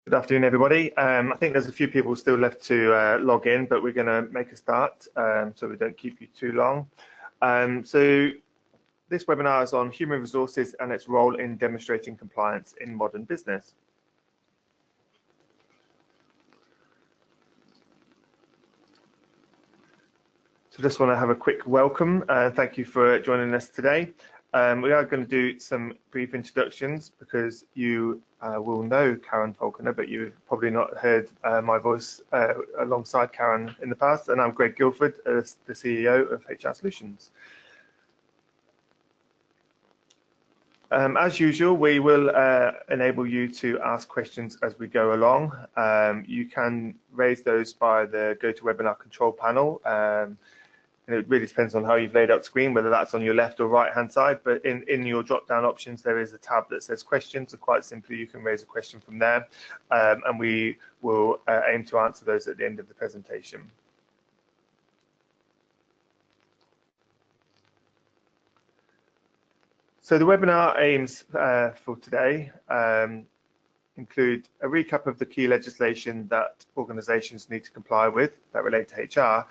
Good afternoon, everybody. I think there's a few people still left to log in, but we're going to make a start so we don't keep you too long. So this webinar is on human resources and its role in demonstrating compliance in modern business. So just want to have a quick welcome. Thank you for joining us today. We are going to do some brief introductions because you will know Karen Falconer, but you've probably not heard my voice alongside Karen in the past. And I'm Greg Guilford, the CEO of HR Solutions. As usual, we will enable you to ask questions as we go along. You can raise those by the GoToWebinar control panel. It really depends on how you've laid out the screen, whether that's on your left or right hand side, but in your drop down options there is a tab that says questions, so quite simply you can raise a question from there, and we will aim to answer those at the end of the presentation. So the webinar aims for today include a recap of the key legislation that organisations need to comply with that relate to HR.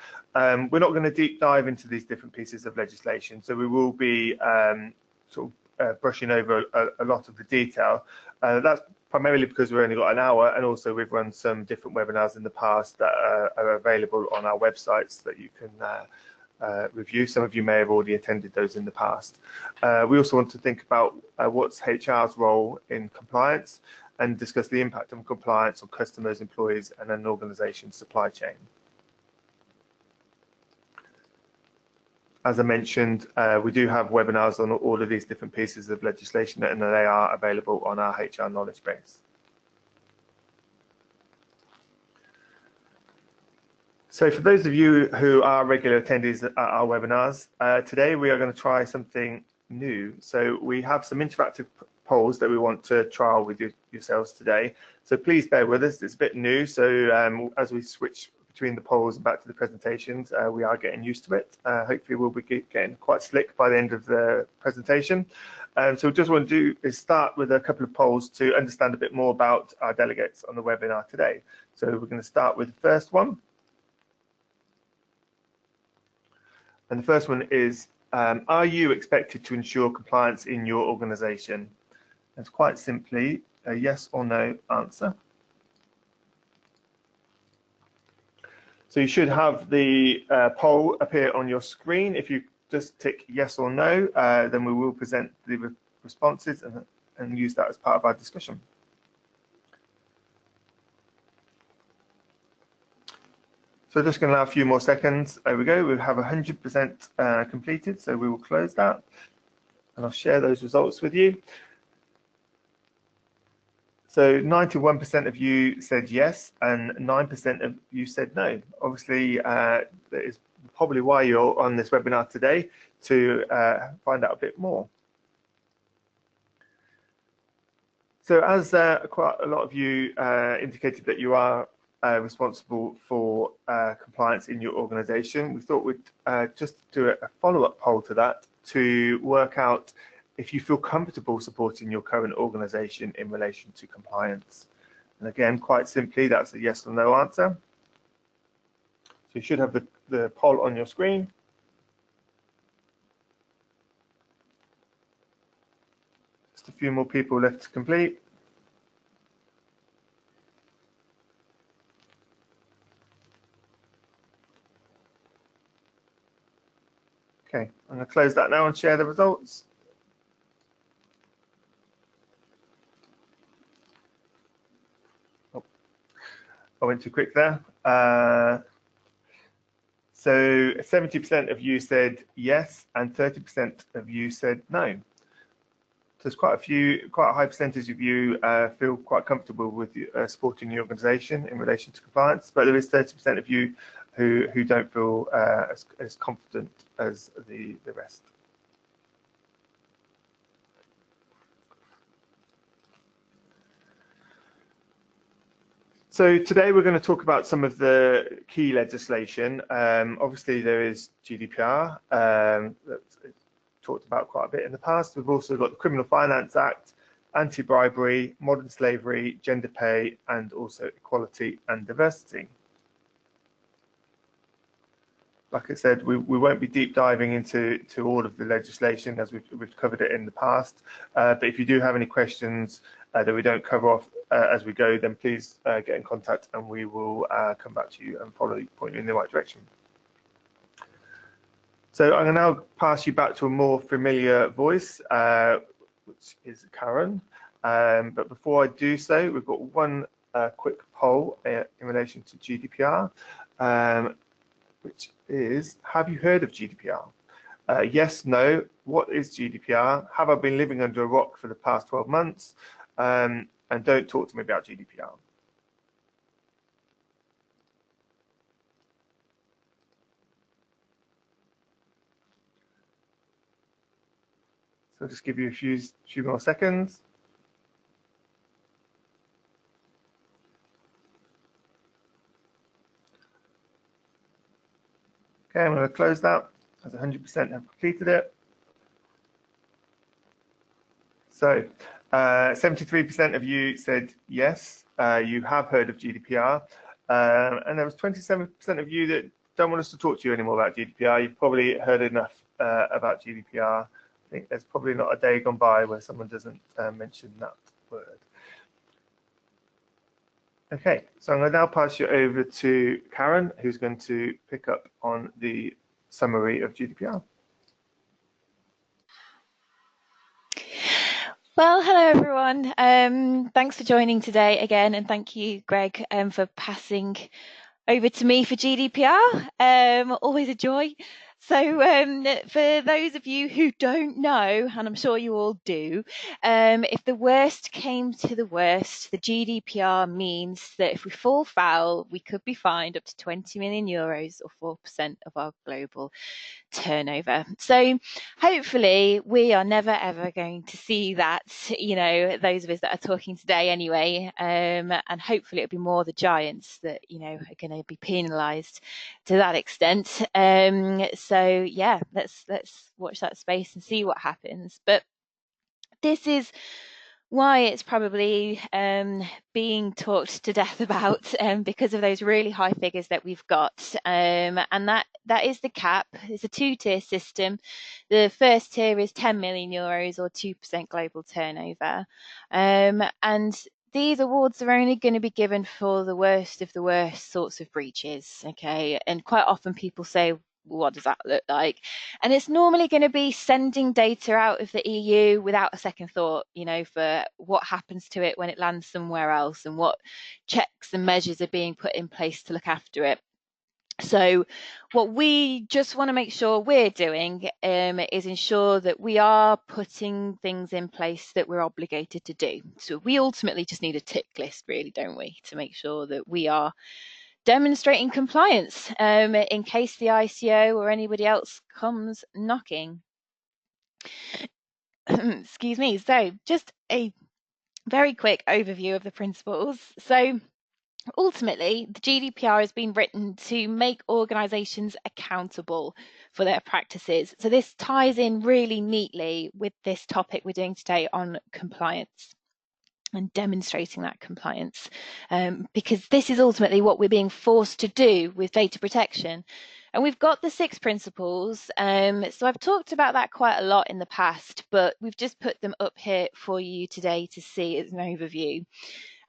We're not going to deep dive into these different pieces of legislation, so we will be brushing over a lot of the detail. That's primarily because we've only got an hour, and also we've run some different webinars in the past that are available on our websites that you can review. Some of you may have already attended those in the past. We also want to think about what's HR's role in compliance, and discuss the impact of compliance on customers, employees, and an organisation's supply chain. As I mentioned, we do have webinars on all of these different pieces of legislation, and they are available on our HR knowledge base. So for those of you who are regular attendees at our webinars, today we are going to try something new. So we have some interactive polls that we want to trial with yourselves today. So please bear with us, it's a bit new. So as we switch between the polls and back to the presentations, we are getting used to it. Hopefully we'll be getting quite slick by the end of the presentation. So just want to do is start with a couple of polls to understand a bit more about our delegates on the webinar today. So we're going to start with the first one. And the first one is, are you expected to ensure compliance in your organisation? It's quite simply a yes or no answer. So you should have the poll appear on your screen. If you just tick yes or no, then we will present the responses and use that as part of our discussion. So just going to allow a few more seconds. There we go. We have 100% completed, so we will close that, and I'll share those results with you. So 91% of you said yes, and 9% of you said no. Obviously, that is probably why you're on this webinar today, to find out a bit more. So as quite a lot of you indicated that you are responsible for compliance in your organisation, we thought we'd just do a follow-up poll to that to work out if you feel comfortable supporting your current organisation in relation to compliance. And again, quite simply, that's a yes or no answer. So you should have the poll on your screen. Just a few more people left to complete. Okay, I'm going to close that now and share the results. Oh, I went too quick there. So 70% of you said yes, and 30% of you said no. So there's quite a high percentage of you feel quite comfortable with supporting your organisation in relation to compliance, but there is 30% of you who don't feel as confident as the rest. So today we're going to talk about some of the key legislation. Obviously there is GDPR, that's talked about quite a bit in the past. We've also got the Criminal Finance Act, anti-bribery, modern slavery, gender pay, and also equality and diversity. Like I said, we won't be deep diving into all of the legislation as we've covered it in the past. But if you do have any questions that we don't cover off as we go, then please get in contact and we will come back to you and point you in the right direction. So I'm going to now pass you back to a more familiar voice, which is Karen. But before I do so, we've got one quick poll in relation to GDPR. Which is, have you heard of GDPR? Yes, no. What is GDPR? Have I been living under a rock for the past 12 months? And don't talk to me about GDPR. So I'll just give you a few more seconds. Okay, I'm going to close that as 100% have completed it. So 73% of you said yes, you have heard of GDPR. And there was 27% of you that don't want us to talk to you anymore about GDPR. You've probably heard enough about GDPR. I think there's probably not a day gone by where someone doesn't mention that word. Okay, so I'm going to now pass you over to Karen, who's going to pick up on the summary of GDPR. Well, hello everyone. Thanks for joining today again, and thank you, Greg, for passing over to me for GDPR. Always a joy. So for those of you who don't know, and I'm sure you all do, if the worst came to the worst, the GDPR means that if we fall foul, we could be fined up to 20 million euros or 4% of our global turnover. So hopefully we are never ever going to see that, you know, those of us that are talking today anyway, and hopefully it'll be more the giants that, you know, are going to be penalized to that extent. So yeah, let's watch that space and see what happens. But this is why it's probably being talked to death about, because of those really high figures that we've got, and that is the cap. It's a two-tier system. The first tier is 10 million euros or 2% global turnover, and these awards are only going to be given for the worst of the worst sorts of breaches, okay? And quite often people say, what does that look like? And it's normally going to be sending data out of the EU without a second thought, you know, for what happens to it when it lands somewhere else and what checks and measures are being put in place to look after it. So what we just want to make sure we're doing is ensure that we are putting things in place that we're obligated to do. So we ultimately just need a tick list, really, don't we, to make sure that we are demonstrating compliance in case the ICO or anybody else comes knocking. Excuse me. So just a very quick overview of the principles. So ultimately, the GDPR has been written to make organisations accountable for their practices. So this ties in really neatly with this topic we're doing today on compliance and demonstrating that compliance, because this is ultimately what we're being forced to do with data protection. And we've got the 6 principles. So I've talked about that quite a lot in the past, but we've just put them up here for you today to see as an overview.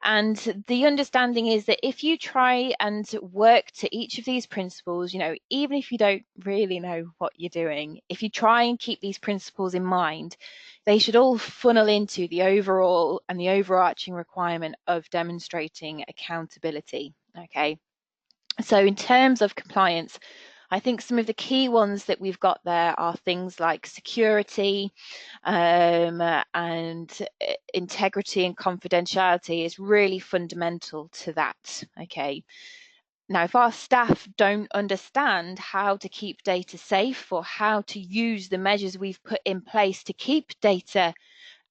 And the understanding is that if you try and work to each of these principles, you know, even if you don't really know what you're doing, if you try and keep these principles in mind, they should all funnel into the overall and the overarching requirement of demonstrating accountability. Okay. So in terms of compliance, I think some of the key ones that we've got there are things like security, and integrity and confidentiality is really fundamental to that. Okay. Now, if our staff don't understand how to keep data safe or how to use the measures we've put in place to keep data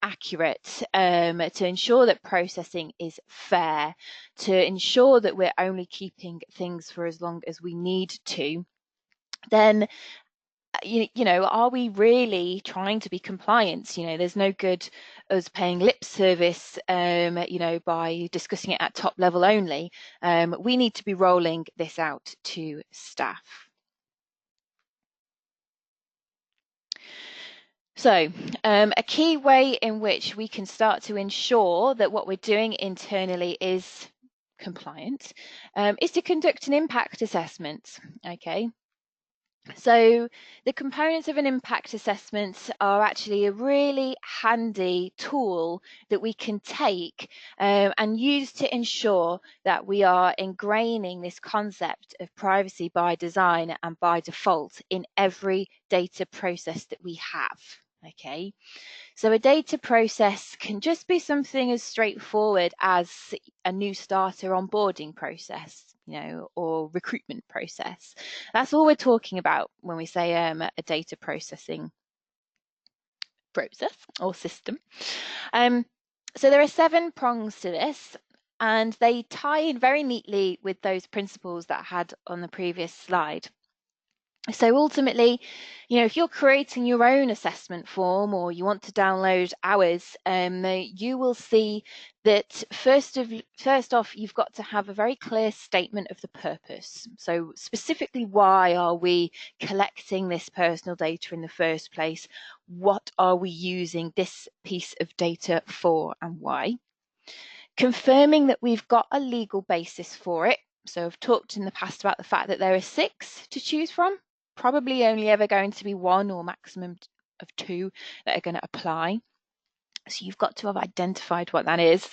accurate, to ensure that processing is fair, to ensure that we're only keeping things for as long as we need to, then you know, are we really trying to be compliant? You know, there's no good us paying lip service, you know, by discussing it at top level only. We need to be rolling this out to staff. So a key way in which we can start to ensure that what we're doing internally is compliant is to conduct an impact assessment. Okay. So the components of an impact assessment are actually a really handy tool that we can take and use to ensure that we are ingraining this concept of privacy by design and by default in every data process that we have. Okay, so a data process can just be something as straightforward as a new starter onboarding process, you know, or recruitment process. That's all we're talking about when we say a data processing process or system. So there are 7 prongs to this, and they tie in very neatly with those principles that I had on the previous slide. So ultimately, you know, if you're creating your own assessment form or you want to download ours, you will see that first off, you've got to have a very clear statement of the purpose. So specifically, why are we collecting this personal data in the first place? What are we using this piece of data for and why? Confirming that we've got a legal basis for it. So I've talked in the past about the fact that there are 6 to choose from, probably only ever going to be 1 or maximum of 2 that are going to apply. So you've got to have identified what that is.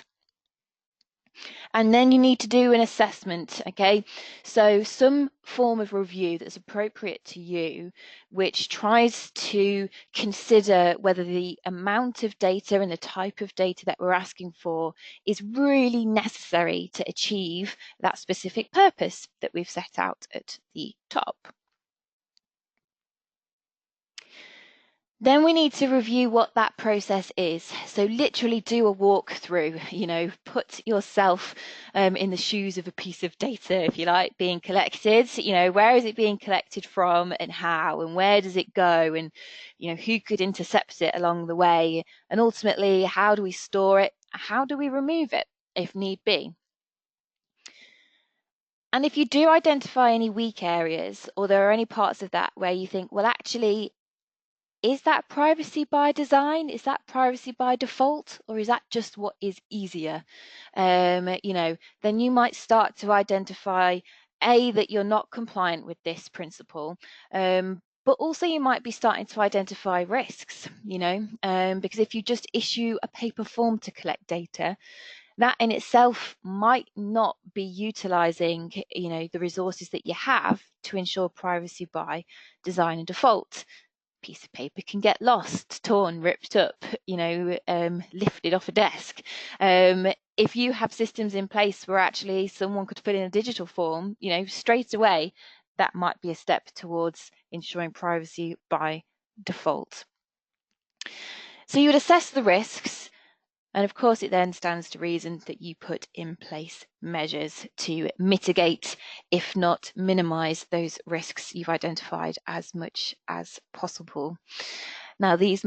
And then you need to do an assessment, okay? So some form of review that's appropriate to you, which tries to consider whether the amount of data and the type of data that we're asking for is really necessary to achieve that specific purpose that we've set out at the top. Then we need to review what that process is. So literally do a walkthrough, you know, put yourself in the shoes of a piece of data, if you like, being collected. You know, where is it being collected from and how, and where does it go, and, you know, who could intercept it along the way, and ultimately, how do we store it? How do we remove it if need be? And if you do identify any weak areas, or there are any parts of that where you think, well, actually, is that privacy by design? Is that privacy by default? Or is that just what is easier? You know, then you might start to identify, A, that you're not compliant with this principle, but also you might be starting to identify risks, you know, because if you just issue a paper form to collect data, that in itself might not be utilizing, you know, the resources that you have to ensure privacy by design and default. Piece of paper can get lost, torn, ripped up, you know, lifted off a desk. If you have systems in place where actually someone could fill in a digital form, you know, straight away, that might be a step towards ensuring privacy by default. So you would assess the risks, and of course it then stands to reason that you put in place measures to mitigate, if not minimize, those risks you've identified as much as possible. Now, these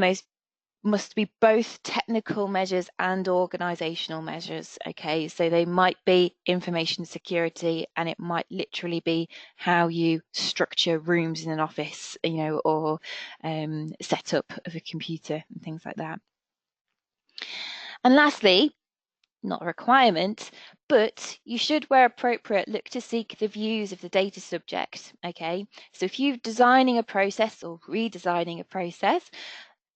must be both technical measures and organizational measures, okay? So they might be information security, and it might literally be how you structure rooms in an office, you know, or setup of a computer and things like that. And lastly, not a requirement, but you should, where appropriate, look to seek the views of the data subject, okay? So if you're designing a process or redesigning a process,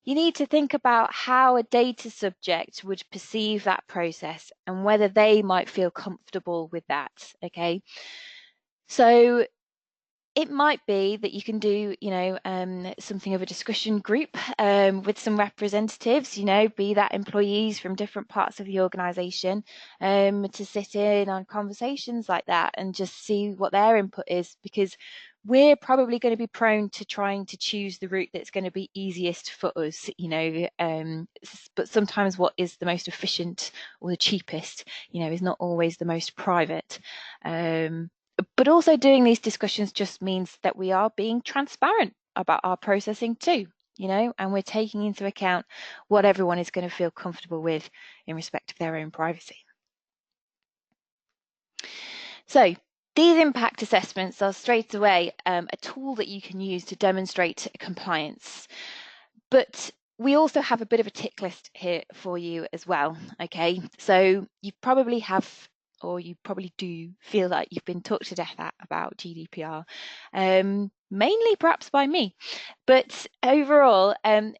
you need to think about how a data subject would perceive that process and whether they might feel comfortable with that, okay? So it might be that you can do, you know, something of a discussion group with some representatives, you know, be that employees from different parts of the organisation, to sit in on conversations like that and just see what their input is, because we're probably going to be prone to trying to choose the route that's going to be easiest for us, you know, but sometimes what is the most efficient or the cheapest, you know, is not always the most private. But also doing these discussions just means that we are being transparent about our processing too, you know, and we're taking into account what everyone is going to feel comfortable with in respect of their own privacy. So these impact assessments are straight away a tool that you can use to demonstrate compliance. But we also have a bit of a tick list here for you as well, okay? So you probably have, or you probably do feel like you've been talked to death about GDPR, mainly perhaps by me. But overall,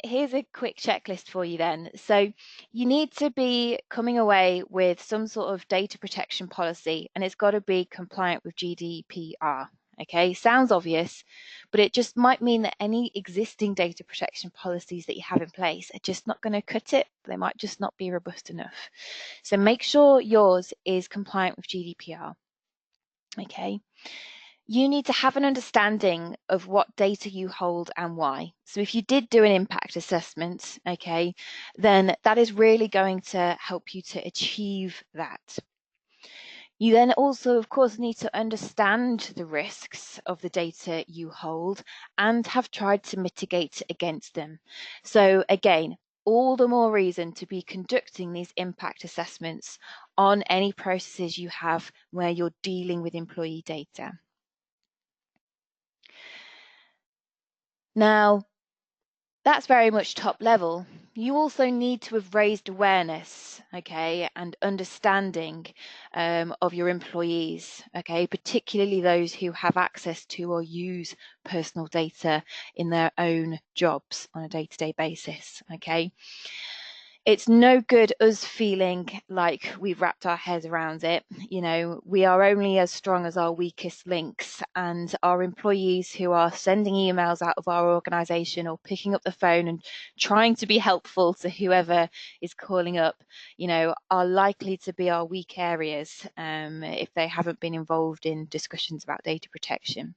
here's a quick checklist for you then. So you need to be coming away with some sort of data protection policy, and it's got to be compliant with GDPR. Okay, sounds obvious, but it just might mean that any existing data protection policies that you have in place are just not going to cut it. They might just not be robust enough. So make sure yours is compliant with GDPR. Okay. You need to have an understanding of what data you hold and why. So if you did do an impact assessment, okay, then that is really going to help you to achieve that. You then also, of course, need to understand the risks of the data you hold and have tried to mitigate against them. So again, all the more reason to be conducting these impact assessments on any processes you have where you're dealing with employee data. Now, that's very much top level. You also need to have raised awareness, okay, and understanding of your employees, okay, particularly those who have access to or use personal data in their own jobs on a day-to-day basis, okay. It's no good us feeling like we've wrapped our heads around it. You know, we are only as strong as our weakest links, and our employees who are sending emails out of our organisation or picking up the phone and trying to be helpful to whoever is calling up, you know, are likely to be our weak areas if they haven't been involved in discussions about data protection.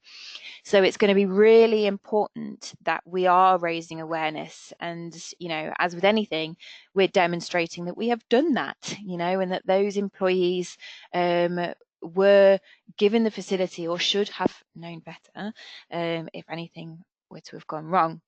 So it's going to be really important that we are raising awareness, and, you know, as with anything, we're demonstrating that we have done that, you know, and that those employees were given the facility or should have known better if anything were to have gone wrong.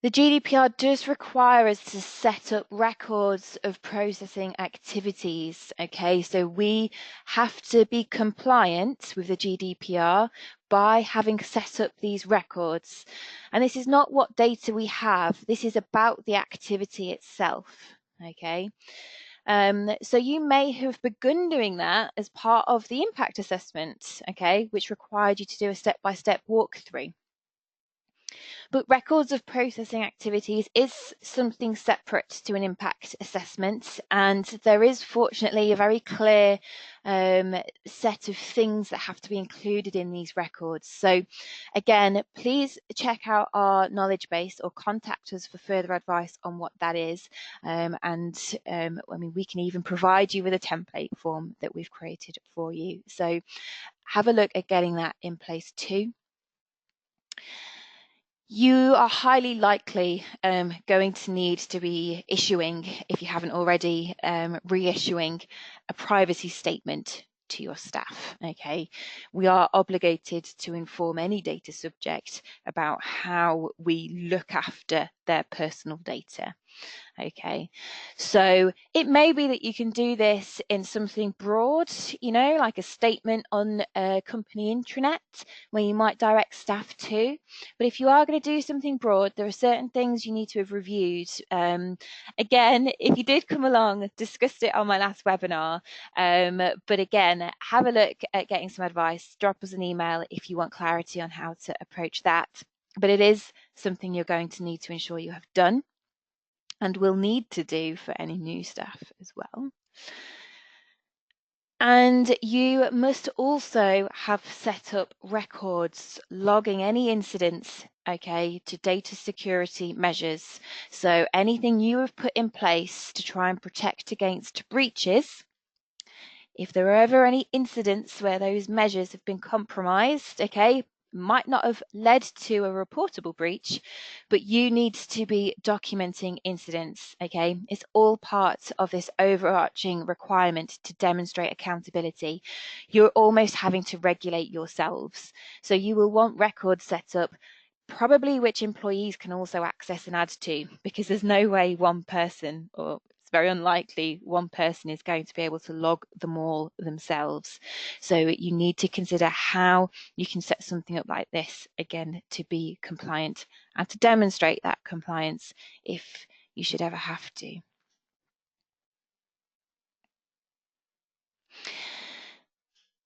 The GDPR does require us to set up records of processing activities, okay? So we have to be compliant with the GDPR by having set up these records. And this is not what data we have, this is about the activity itself, okay? So you may have begun doing that as part of the impact assessment, okay, which required you to do a step-by-step walkthrough. But records of processing activities is something separate to an impact assessment, and there is fortunately a very clear set of things that have to be included in these records. So again, please check out our knowledge base or contact us for further advice on what that is. I mean, we can even provide you with a template form that we've created for you. So have a look at getting that in place too. You are highly likely going to need to be issuing, if you haven't already, reissuing a privacy statement to your staff, okay? We are obligated to inform any data subject about how we look after their personal data. Okay, so it may be that you can do this in something broad, you know, like a statement on a company intranet where you might direct staff to. But if you are going to do something broad, there are certain things you need to have reviewed. Again, if you did come along, discussed it on my last webinar. But again, have a look at getting some advice. Drop us an email if you want clarity on how to approach that. But it is something you're going to need to ensure you have done, and will need to do for any new staff as well. And you must also have set up records logging any incidents, okay, to data security measures. So anything you have put in place to try and protect against breaches, if there are ever any incidents where those measures have been compromised, okay, might not have led to a reportable breach, but you need to be documenting incidents, okay? It's all part of this overarching requirement to demonstrate accountability. You're almost having to regulate yourselves. So you will want records set up, probably which employees can also access and add to, because there's no way one person, or it's very unlikely one person, is going to be able to log them all themselves. So you need to consider how you can set something up like this, again, to be compliant and to demonstrate that compliance if you should ever have to.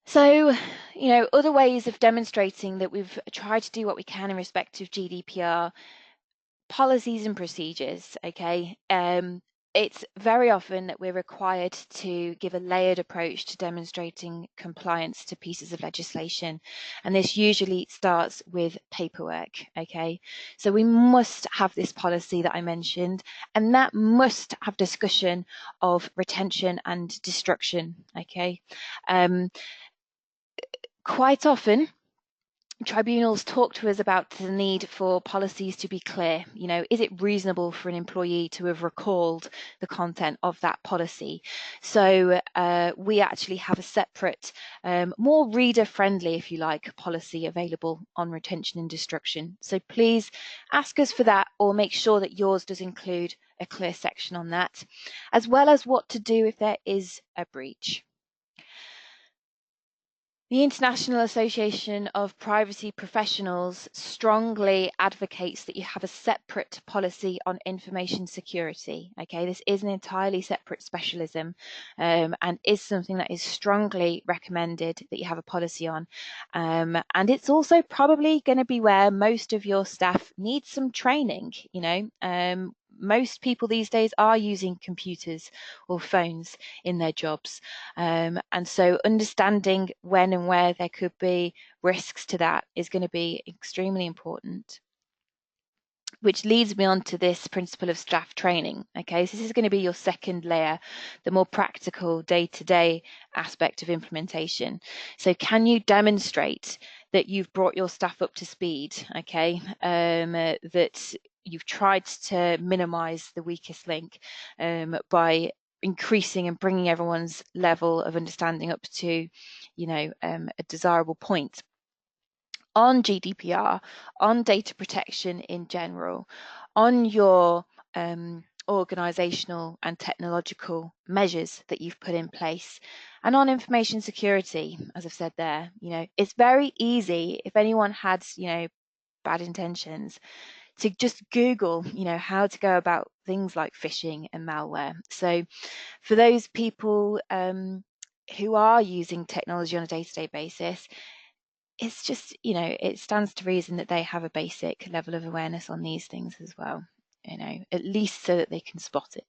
So, other ways of demonstrating that we've tried to do what we can in respect of GDPR: policies and procedures, okay? It's very often that we're required to give a layered approach to demonstrating compliance to pieces of legislation. And this usually starts with paperwork, okay? So we must have this policy that I mentioned, and that must have discussion of retention and destruction, okay? Quite often, tribunals talk to us about the need for policies to be clear. Is it reasonable for an employee to have recalled the content of that policy? So we actually have a separate, more reader-friendly, if you like, policy available on retention and destruction. So please ask us for that, or make sure that yours does include a clear section on that, as well as what to do if there is a breach. The International Association of Privacy Professionals strongly advocates that you have a separate policy on information security. Okay, this is an entirely separate specialism, and is something that is strongly recommended that you have a policy on. And it's also probably going to be where most of your staff need some training. Most people these days are using computers or phones in their jobs. And so understanding when and where there could be risks to that is going to be extremely important. Which leads me on to this principle of staff training. Okay, so this is going to be your second layer, the more practical day-to-day aspect of implementation. So can you demonstrate that you've brought your staff up to speed, okay, that you've tried to minimize the weakest link by increasing and bringing everyone's level of understanding up to, a desirable point on GDPR, on data protection in general, on your organizational and technological measures that you've put in place, and on information security, as I've said there. It's very easy, if anyone had, bad intentions, to just Google, how to go about things like phishing and malware. So for those people who are using technology on a day-to-day basis, it's just, it stands to reason that they have a basic level of awareness on these things as well, at least so that they can spot it.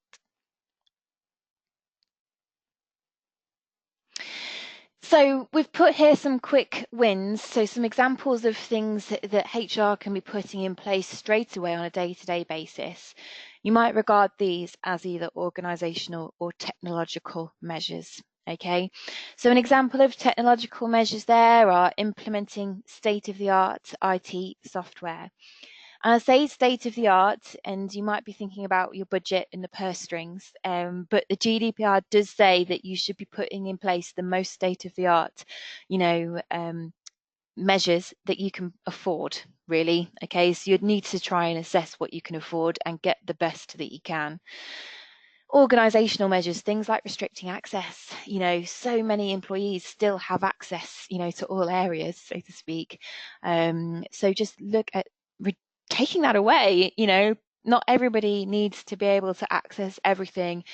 So we've put here some quick wins, so some examples of things that HR can be putting in place straight away on a day-to-day basis. You might regard these as either organisational or technological measures. Okay, so an example of technological measures there are implementing state-of-the-art IT software. And I say state-of-the-art, and you might be thinking about your budget and the purse strings, but the GDPR does say that you should be putting in place the most state-of-the-art, measures that you can afford, really. Okay, so you'd need to try and assess what you can afford and get the best that you can. Organizational measures, things like restricting access. So many employees still have access, to all areas, so to speak. So just look at taking that away. Not everybody needs to be able to access everything,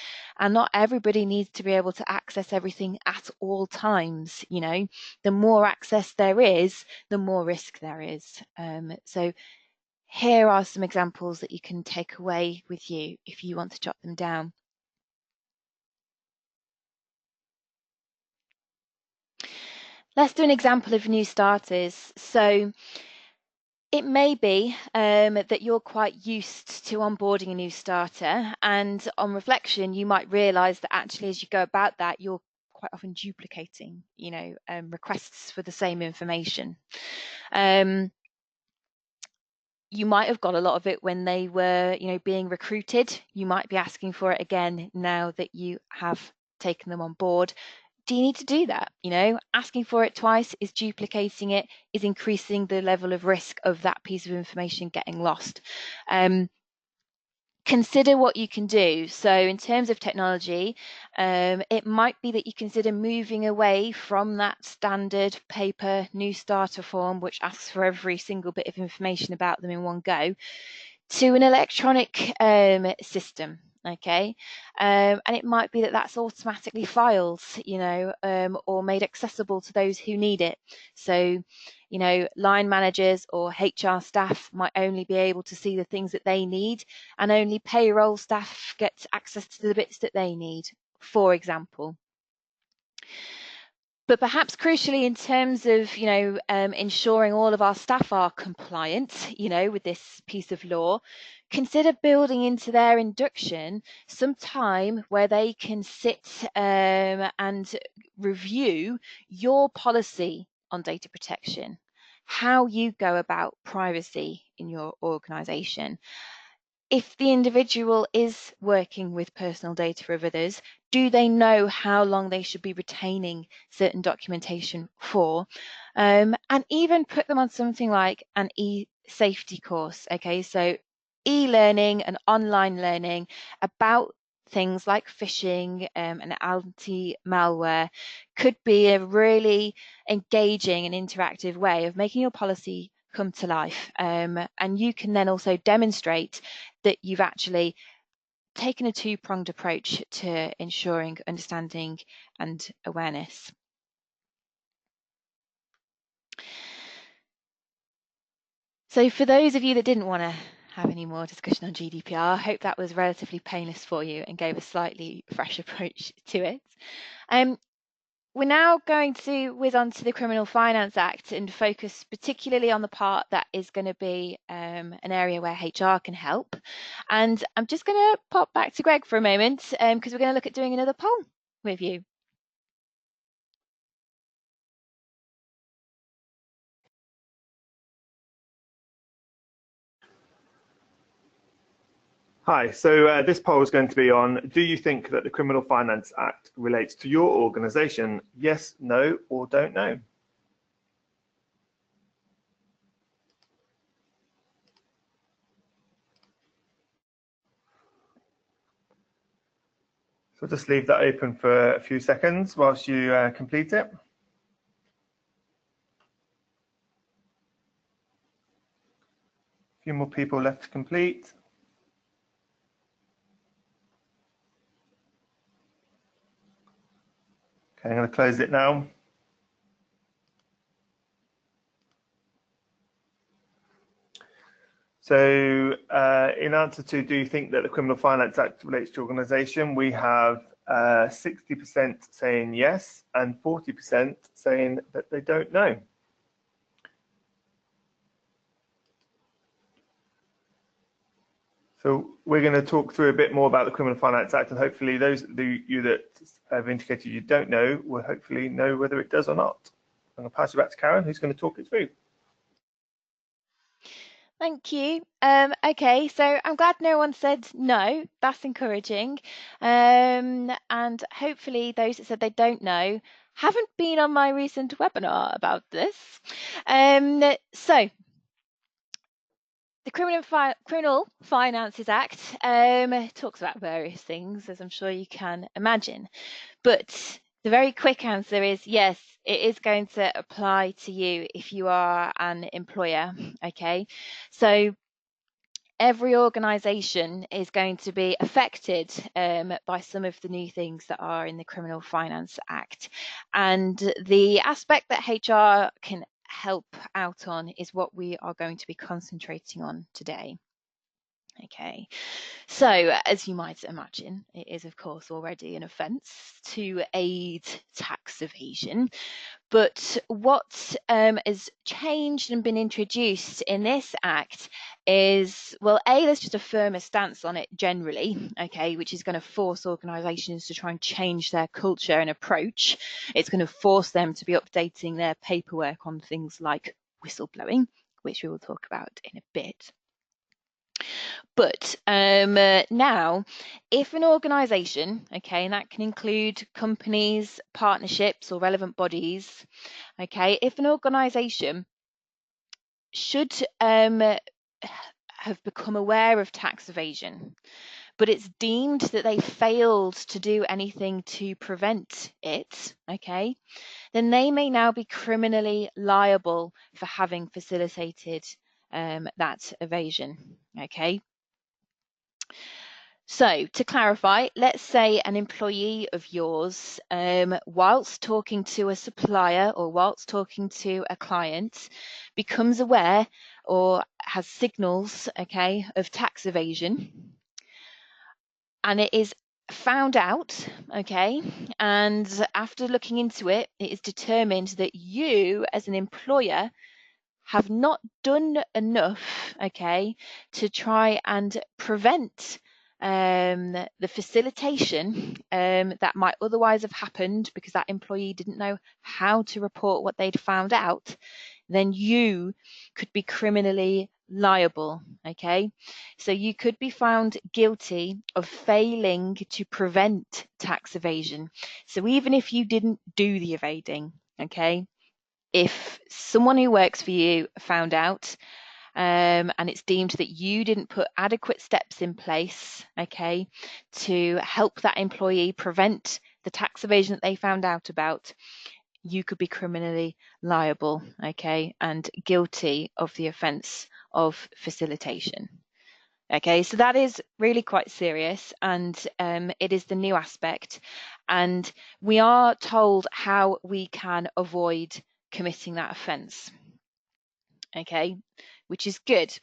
and not everybody needs to be able to access everything at all times. The more access there is, the more risk there is. So here are some examples that you can take away with you if you want to jot them down. Let's do an example of new starters. So it may be that you're quite used to onboarding a new starter, and on reflection, you might realise that actually as you go about that, you're quite often duplicating, requests for the same information. You might have got a lot of it when they were, being recruited. You might be asking for it again now that you have taken them on board. Do you need to do that? Asking for it twice is duplicating it, is increasing the level of risk of that piece of information getting lost. Consider what you can do. So in terms of technology, it might be that you consider moving away from that standard paper new starter form, which asks for every single bit of information about them in one go, to an electronic system. Okay, and it might be that that's automatically filed, or made accessible to those who need it. So, line managers or HR staff might only be able to see the things that they need, and only payroll staff get access to the bits that they need, for example. But perhaps crucially, in terms of ensuring all of our staff are compliant, with this piece of law, consider building into their induction some time where they can sit and review your policy on data protection, how you go about privacy in your organisation. If the individual is working with personal data of others, do they know how long they should be retaining certain documentation for? And even put them on something like an e-safety course. Okay, so e-learning and online learning about things like phishing and anti-malware could be a really engaging and interactive way of making your policy come to life. And you can then also demonstrate that you've actually taken a two-pronged approach to ensuring understanding and awareness. So for those of you that didn't want to have any more discussion on GDPR, I hope that was relatively painless for you and gave a slightly fresh approach to it. We're now going to whiz on to the Criminal Finance Act and focus particularly on the part that is going to be an area where HR can help. And I'm just going to pop back to Greg for a moment because we're going to look at doing another poll with you. Hi, so this poll is going to be on, do you think that the Criminal Finance Act relates to your organisation? Yes, no, or don't know. So I'll just leave that open for a few seconds whilst you complete it. A few more people left to complete. Okay, I'm going to close it now. So in answer to, do you think that the Criminal Finance Act relates to your organisation, we have 60% saying yes and 40% saying that they don't know. So we're going to talk through a bit more about the Criminal Finance Act, and hopefully those of you that have indicated you don't know will hopefully know whether it does or not. I'm going to pass you back to Karen, who's going to talk it through. Thank you. Okay, so I'm glad no one said no. That's encouraging. And hopefully those that said they don't know haven't been on my recent webinar about this. So the Criminal Finances Act talks about various things, as I'm sure you can imagine. But the very quick answer is yes, it is going to apply to you if you are an employer. Okay, so every organisation is going to be affected by some of the new things that are in the Criminal Finance Act. And the aspect that HR can help out on is what we are going to be concentrating on today. Okay, so as you might imagine, it is of course already an offence to aid tax evasion. But what has changed and been introduced in this Act is, well, there's just a firmer stance on it generally, okay, which is going to force organisations to try and change their culture and approach. It's going to force them to be updating their paperwork on things like whistleblowing, which we will talk about in a bit. But now, if an organisation, okay, and that can include companies, partnerships, or relevant bodies, okay, if an organisation should have become aware of tax evasion, but it's deemed that they failed to do anything to prevent it, okay, then they may now be criminally liable for having facilitated that evasion, okay. So to clarify, let's say an employee of yours, whilst talking to a supplier or whilst talking to a client, becomes aware or has signals, okay, of tax evasion, and it is found out, okay, and after looking into it, it is determined that you as an employer have not done enough, okay, to try and prevent the facilitation that might otherwise have happened because that employee didn't know how to report what they'd found out, then you could be criminally liable, okay? So you could be found guilty of failing to prevent tax evasion. So even if you didn't do the evading, okay, if someone who works for you found out and it's deemed that you didn't put adequate steps in place, okay, to help that employee prevent the tax evasion that they found out about, you could be criminally liable, okay, and guilty of the offence of facilitation. Okay, so that is really quite serious, and it is the new aspect, and we are told how we can avoid committing that offence, okay, which is good.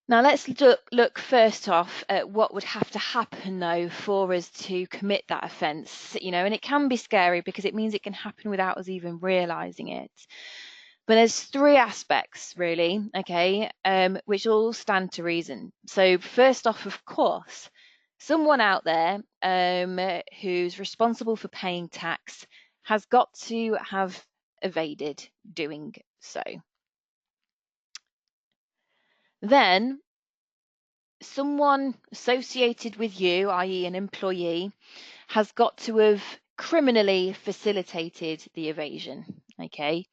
Now let's look first off at what would have to happen though for us to commit that offence, you know, and it can be scary because it means it can happen without us even realising it. But there's three aspects really, okay, which all stand to reason. So first off, of course, someone out there who's responsible for paying tax has got to have evaded doing so. Then someone associated with you, i.e. an employee, has got to have criminally facilitated the evasion, okay?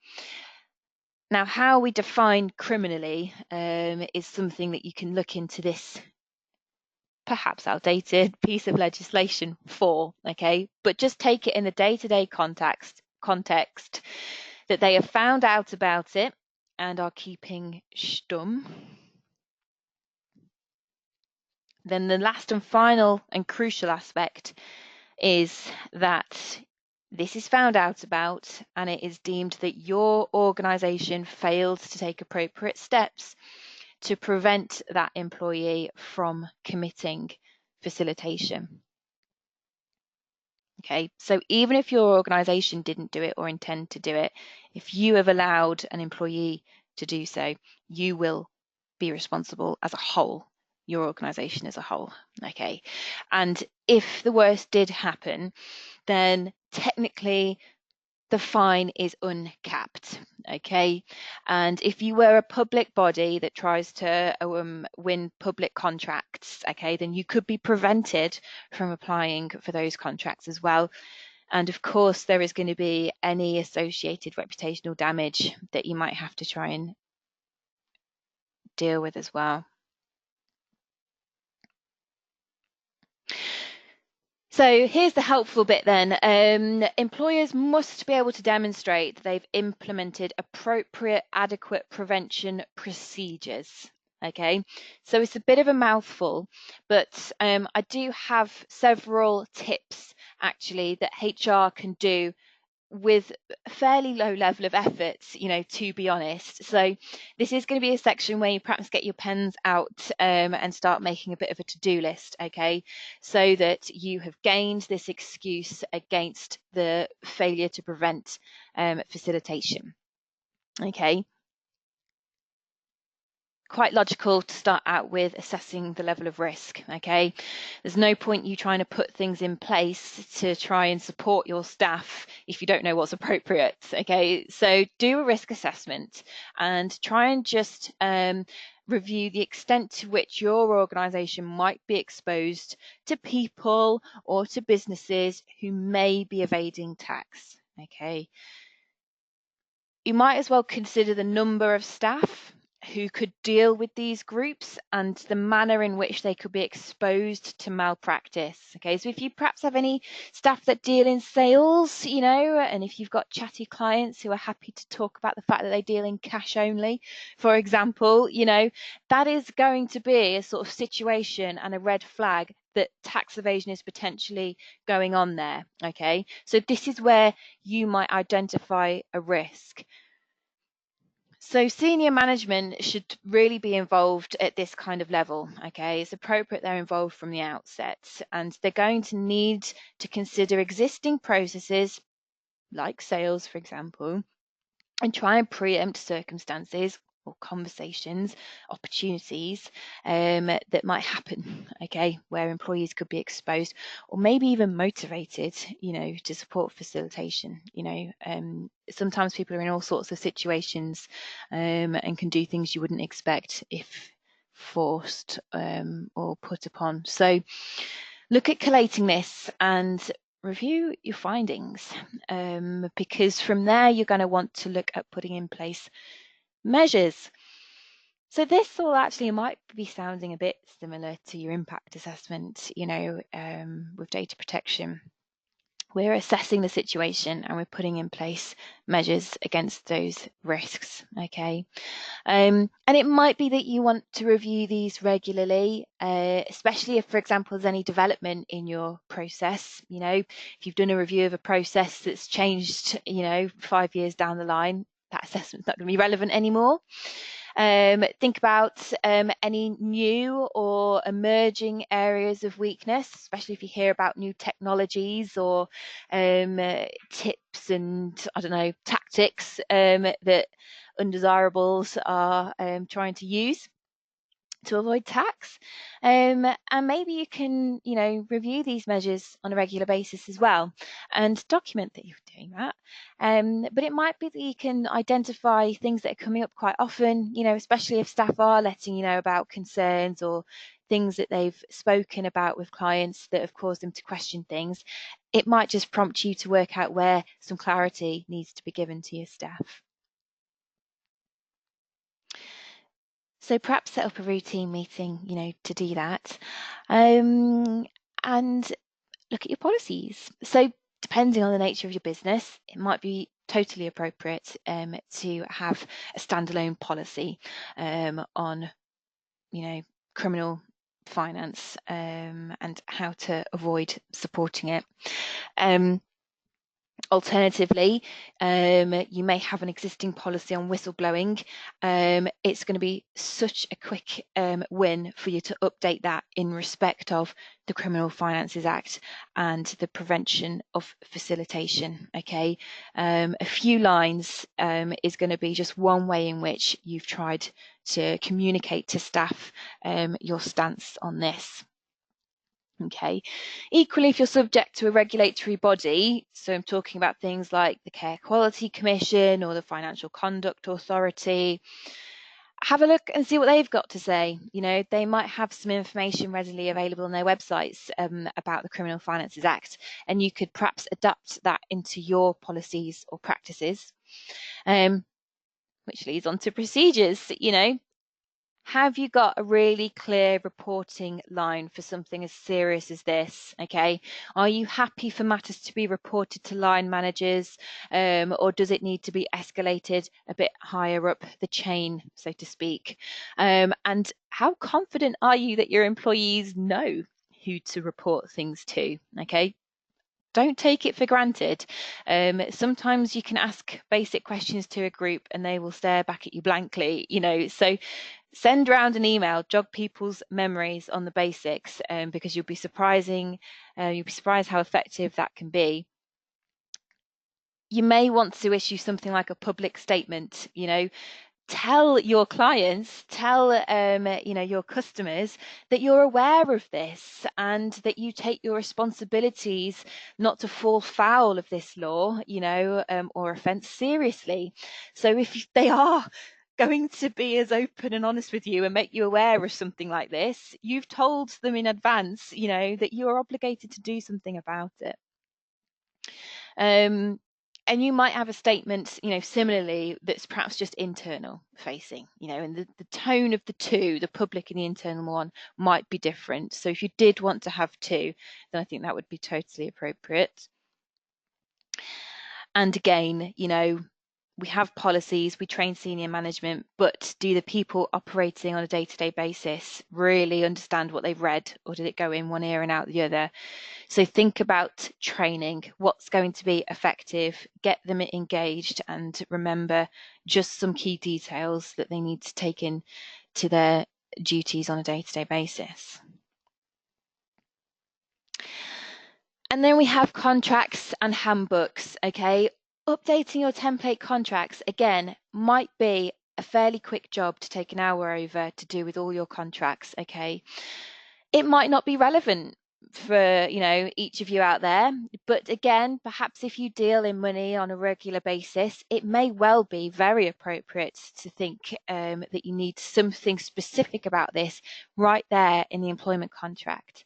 Now, how we define criminally is something that you can look into this perhaps outdated piece of legislation for, okay? But just take it in the day-to-day context that they have found out about it and are keeping stum. Then the last and final and crucial aspect is that this is found out about and it is deemed that your organisation failed to take appropriate steps to prevent that employee from committing facilitation. Okay, so even if your organisation didn't do it or intend to do it, if you have allowed an employee to do so, you will be responsible as a whole, your organisation as a whole, okay? And if the worst did happen, then technically the fine is uncapped, okay? And if you were a public body that tries to win public contracts, okay, then you could be prevented from applying for those contracts as well. And of course, there is going to be any associated reputational damage that you might have to try and deal with as well. So here's the helpful bit then. Employers must be able to demonstrate that they've implemented appropriate, adequate prevention procedures. Okay, so it's a bit of a mouthful, but I do have several tips actually that HR can do with a fairly low level of effort, you know, to be honest. So this is going to be a section where you perhaps get your pens out and start making a bit of a to-do list, okay, so that you have gained this excuse against the failure to prevent facilitation, okay. quite logical to start out with assessing the level of risk. Okay, there's no point you trying to put things in place to try and support your staff if you don't know what's appropriate. Okay, so do a risk assessment and try and just review the extent to which your organisation might be exposed to people or to businesses who may be evading tax. Okay, you might as well consider the number of staff who could deal with these groups and the manner in which they could be exposed to malpractice. Okay, so if you perhaps have any staff that deal in sales, and if you've got chatty clients who are happy to talk about the fact that they deal in cash only, for example, that is going to be a sort of situation and a red flag that tax evasion is potentially going on there. Okay, so this is where you might identify a risk. So senior management should really be involved at this kind of level. Okay, it's appropriate they're involved from the outset, and they're going to need to consider existing processes like sales, for example, and try and preempt circumstances or conversations, opportunities that might happen, okay, where employees could be exposed or maybe even motivated, to support facilitation. Sometimes people are in all sorts of situations and can do things you wouldn't expect if forced or put upon. So look at collating this and review your findings, because from there you're going to want to look at putting in place measures. So this all actually might be sounding a bit similar to your impact assessment, with data protection. We're assessing the situation and we're putting in place measures against those risks. Okay. And it might be that you want to review these regularly, especially if, for example, there's any development in your process. If you've done a review of a process that's changed, 5 years down the line, that assessment's not going to be relevant anymore. Think about any new or emerging areas of weakness, especially if you hear about new technologies or tips and, tactics that undesirables are trying to use to avoid tax. And maybe you can, review these measures on a regular basis as well and document that you're doing that. But it might be that you can identify things that are coming up quite often, especially if staff are letting you know about concerns or things that they've spoken about with clients that have caused them to question things. It might just prompt you to work out where some clarity needs to be given to your staff. So perhaps set up a routine meeting, to do that, and look at your policies. So depending on the nature of your business, it might be totally appropriate to have a standalone policy on, criminal finance and how to avoid supporting it. Alternatively, you may have an existing policy on whistleblowing. It's going to be such a quick win for you to update that in respect of the Criminal Finances Act and the prevention of facilitation. Okay, a few lines is going to be just one way in which you've tried to communicate to staff your stance on this. Okay. Equally, if you're subject to a regulatory body, so I'm talking about things like the Care Quality Commission or the Financial Conduct Authority, have a look and see what they've got to say. They might have some information readily available on their websites about the Criminal Finances Act, and you could perhaps adapt that into your policies or practices, which leads on to procedures. Have you got a really clear reporting line for something as serious as this? Okay, are you happy for matters to be reported to line managers, or does it need to be escalated a bit higher up the chain, so to speak? And how confident are you that your employees know who to report things to? Okay, don't take it for granted. Sometimes you can ask basic questions to a group and they will stare back at you blankly, so send around an email, jog people's memories on the basics, because you'll be surprised how effective that can be. You may want to issue something like a public statement, tell your clients, tell your customers that you're aware of this and that you take your responsibilities not to fall foul of this law, or offence seriously. So if they are going to be as open and honest with you and make you aware of something like this, you've told them in advance, that you're obligated to do something about it. And you might have a statement, similarly, that's perhaps just internal facing, and the tone of the two, the public and the internal one, might be different. So if you did want to have two, then I think that would be totally appropriate. And again, we have policies, we train senior management, but do the people operating on a day-to-day basis really understand what they've read, or did it go in one ear and out the other? So think about training, what's going to be effective, get them engaged, and remember just some key details that they need to take in to their duties on a day-to-day basis. And then we have contracts and handbooks, okay? Updating your template contracts, again, might be a fairly quick job to take an hour over to do with all your contracts, okay? It might not be relevant for each of you out there, but again, perhaps if you deal in money on a regular basis, it may well be very appropriate to think that you need something specific about this right there in the employment contract.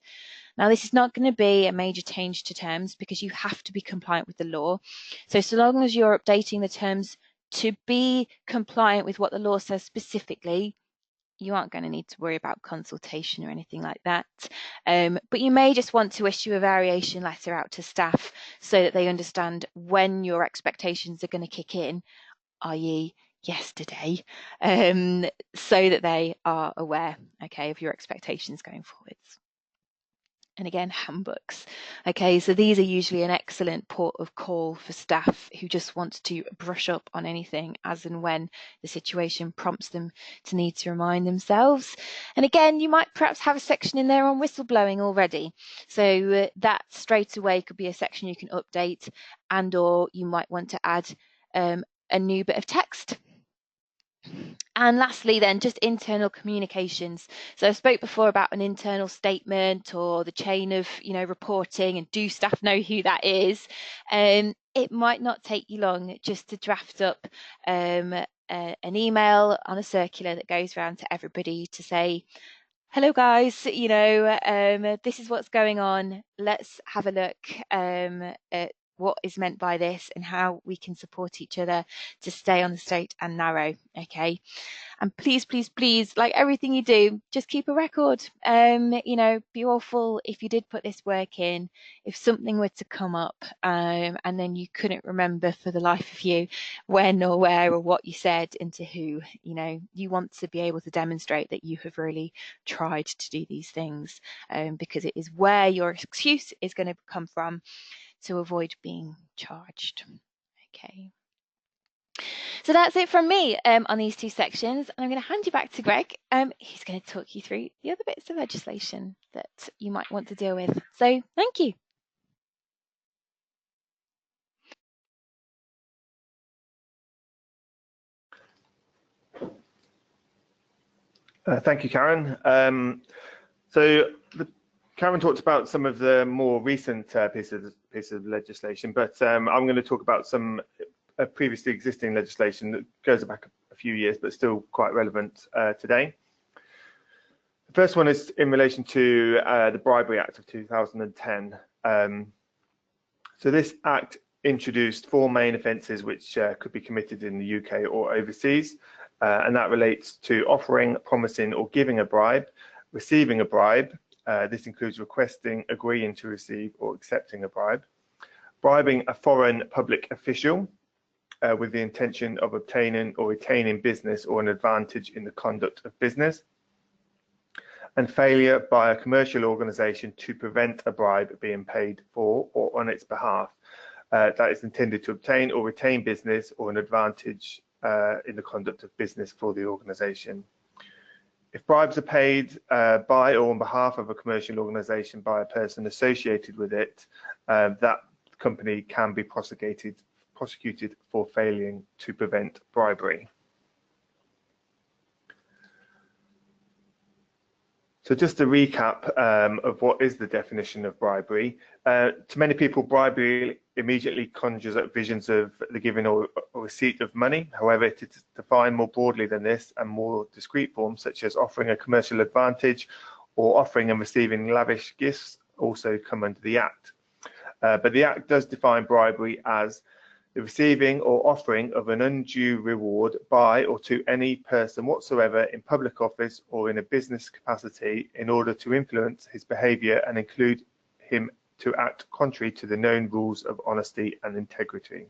Now, this is not going to be a major change to terms because you have to be compliant with the law. So long as you're updating the terms to be compliant with what the law says specifically, you aren't going to need to worry about consultation or anything like that. But you may just want to issue a variation letter out to staff so that they understand when your expectations are going to kick in, i.e. yesterday, so that they are aware, okay, of your expectations going forwards. And again, handbooks. Okay, so these are usually an excellent port of call for staff who just want to brush up on anything as and when the situation prompts them to need to remind themselves. And again, you might perhaps have a section in there on whistleblowing already. So that straight away could be a section you can update, and or you might want to add a new bit of text. And lastly, then, just internal communications. So I spoke before about an internal statement or the chain of, reporting, and do staff know who that is? It might not take you long just to draft up an email on a circular that goes around to everybody to say, hello guys, this is what's going on. Let's have a look at what is meant by this and how we can support each other to stay on the straight and narrow, okay? And please, please, please, like everything you do, just keep a record. Be awful if you did put this work in, if something were to come up and then you couldn't remember for the life of you when or where or what you said and to who. You want to be able to demonstrate that you have really tried to do these things, because it is where your excuse is going to come from to avoid being charged. Okay. So that's it from me on these two sections. I'm going to hand you back to Greg. He's going to talk you through the other bits of legislation that you might want to deal with. So thank you. Thank you, Karen. Karen talked about some of the more recent pieces of legislation, but I'm going to talk about some previously existing legislation that goes back a few years, but still quite relevant today. The first one is in relation to the Bribery Act of 2010. So this act introduced 4 main offences which could be committed in the UK or overseas, and that relates to offering, promising or giving a bribe, receiving a bribe. This includes requesting, agreeing to receive or accepting a bribe, bribing a foreign public official with the intention of obtaining or retaining business or an advantage in the conduct of business, and failure by a commercial organisation to prevent a bribe being paid for or on its behalf that is intended to obtain or retain business or an advantage in the conduct of business for the organisation. If bribes are paid by or on behalf of a commercial organisation by a person associated with it, that company can be prosecuted for failing to prevent bribery. So just a recap of what is the definition of bribery. To many people, bribery immediately conjures up visions of the giving or receipt of money. However, it is defined more broadly than this, and more discrete forms such as offering a commercial advantage or offering and receiving lavish gifts also come under the Act. But the Act does define bribery as the receiving or offering of an undue reward by or to any person whatsoever in public office or in a business capacity in order to influence his behaviour and include him to act contrary to the known rules of honesty and integrity.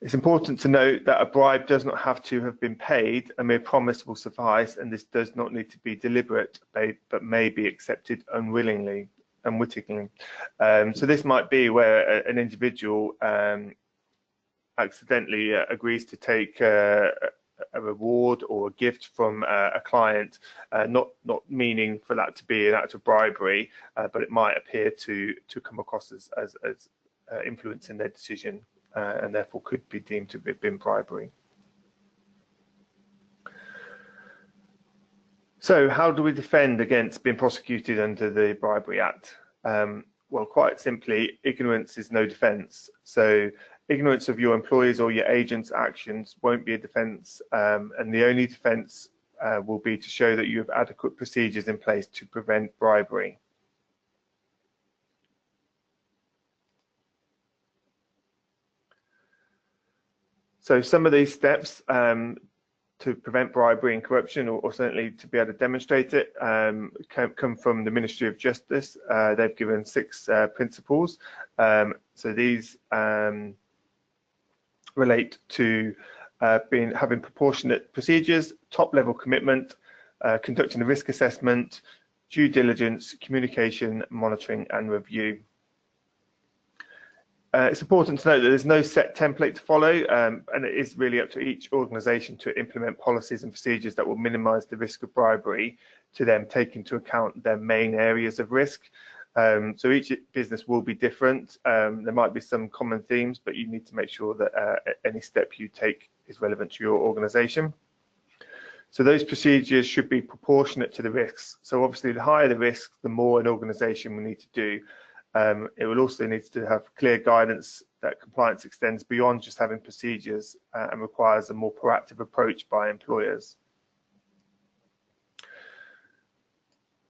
It's important to note that a bribe does not have to have been paid. A mere promise will suffice, and this does not need to be deliberate, but may be accepted unwittingly. So this might be where an individual accidentally agrees to take a reward or a gift from a client, not meaning for that to be an act of bribery, but it might appear to come across as influencing their decision, and therefore could be deemed to have been bribery. So how do we defend against being prosecuted under the Bribery Act? Well, quite simply, ignorance is no defence. So ignorance of your employees or your agents' actions won't be a defence, and the only defence will be to show that you have adequate procedures in place to prevent bribery. So some of these steps to prevent bribery and corruption, or certainly to be able to demonstrate it, come from the Ministry of Justice. They've given 6 principles. So these relate to having proportionate procedures, top-level commitment, conducting a risk assessment, due diligence, communication, monitoring, and review. It's important to note that there's no set template to follow, and it is really up to each organisation to implement policies and procedures that will minimise the risk of bribery, to then take into account their main areas of risk. So each business will be different. There might be some common themes, but you need to make sure that any step you take is relevant to your organisation. So those procedures should be proportionate to the risks. So obviously, the higher the risk, the more an organisation will need to do. It will also need to have clear guidance that compliance extends beyond just having procedures and requires a more proactive approach by employers.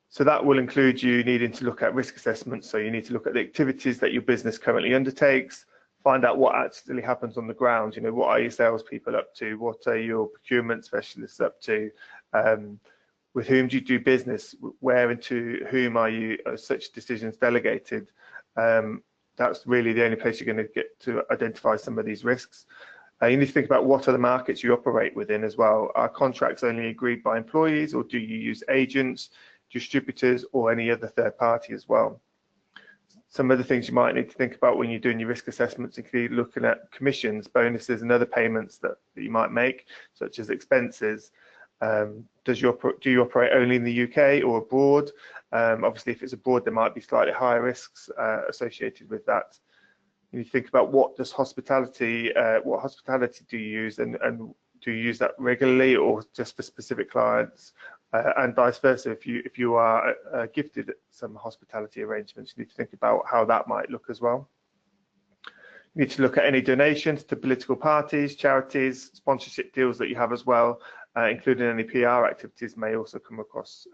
So that will include you needing to look at risk assessments. So you need to look at the activities that your business currently undertakes, find out what actually happens on the ground. You know, what are your salespeople up to? What are your procurement specialists up to? With whom do you do business? Where and to whom are such decisions delegated? That's really the only place you're going to get to identify some of these risks. You need to think about what are the markets you operate within as well. Are contracts only agreed by employees, or do you use agents, distributors, or any other third party as well? Some of the things you might need to think about when you're doing your risk assessments include looking at commissions, bonuses, and other payments that you might make, such as expenses. Do you operate only in the UK or abroad? Obviously, if it's abroad, there might be slightly higher risks associated with that. You need to think about what hospitality do you use, and do you use that regularly or just for specific clients? And vice versa, if you are gifted some hospitality arrangements, you need to think about how that might look as well. You need to look at any donations to political parties, charities, sponsorship deals that you have as well, including any PR activities may also come across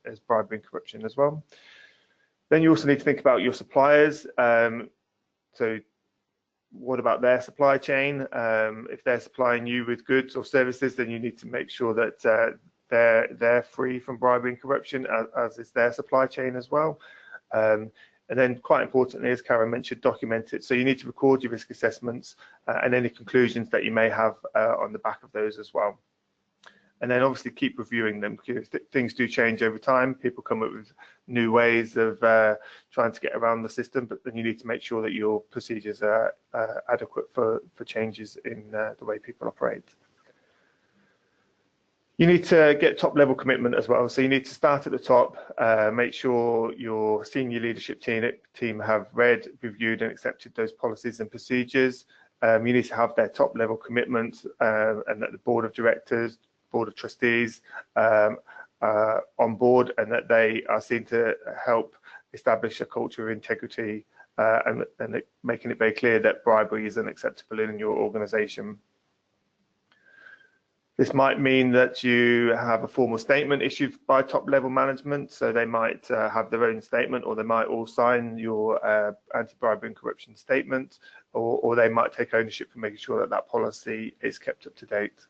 as bribery and corruption as well. Then you also need to think about your suppliers. So what about their supply chain? If they're supplying you with goods or services, then you need to make sure that they're free from bribery and corruption, as is their supply chain as well. And then, quite importantly, as Karen mentioned, document it. So you need to record your risk assessments and any conclusions that you may have on the back of those as well. And then obviously keep reviewing them, because things do change over time. People come up with new ways of trying to get around the system, but then you need to make sure that your procedures are adequate for changes in the way people operate. You need to get top level commitment as well. So you need to start at the top, make sure your senior leadership team have read, reviewed and accepted those policies and procedures. You need to have their top level commitment, and that the board of directors, board of trustees on board, and that they are seen to help establish a culture of integrity and making it very clear that bribery is unacceptable in your organisation. This might mean that you have a formal statement issued by top-level management, so they might have their own statement, or they might all sign your anti-bribery and corruption statement, or they might take ownership for making sure that that policy is kept up to date.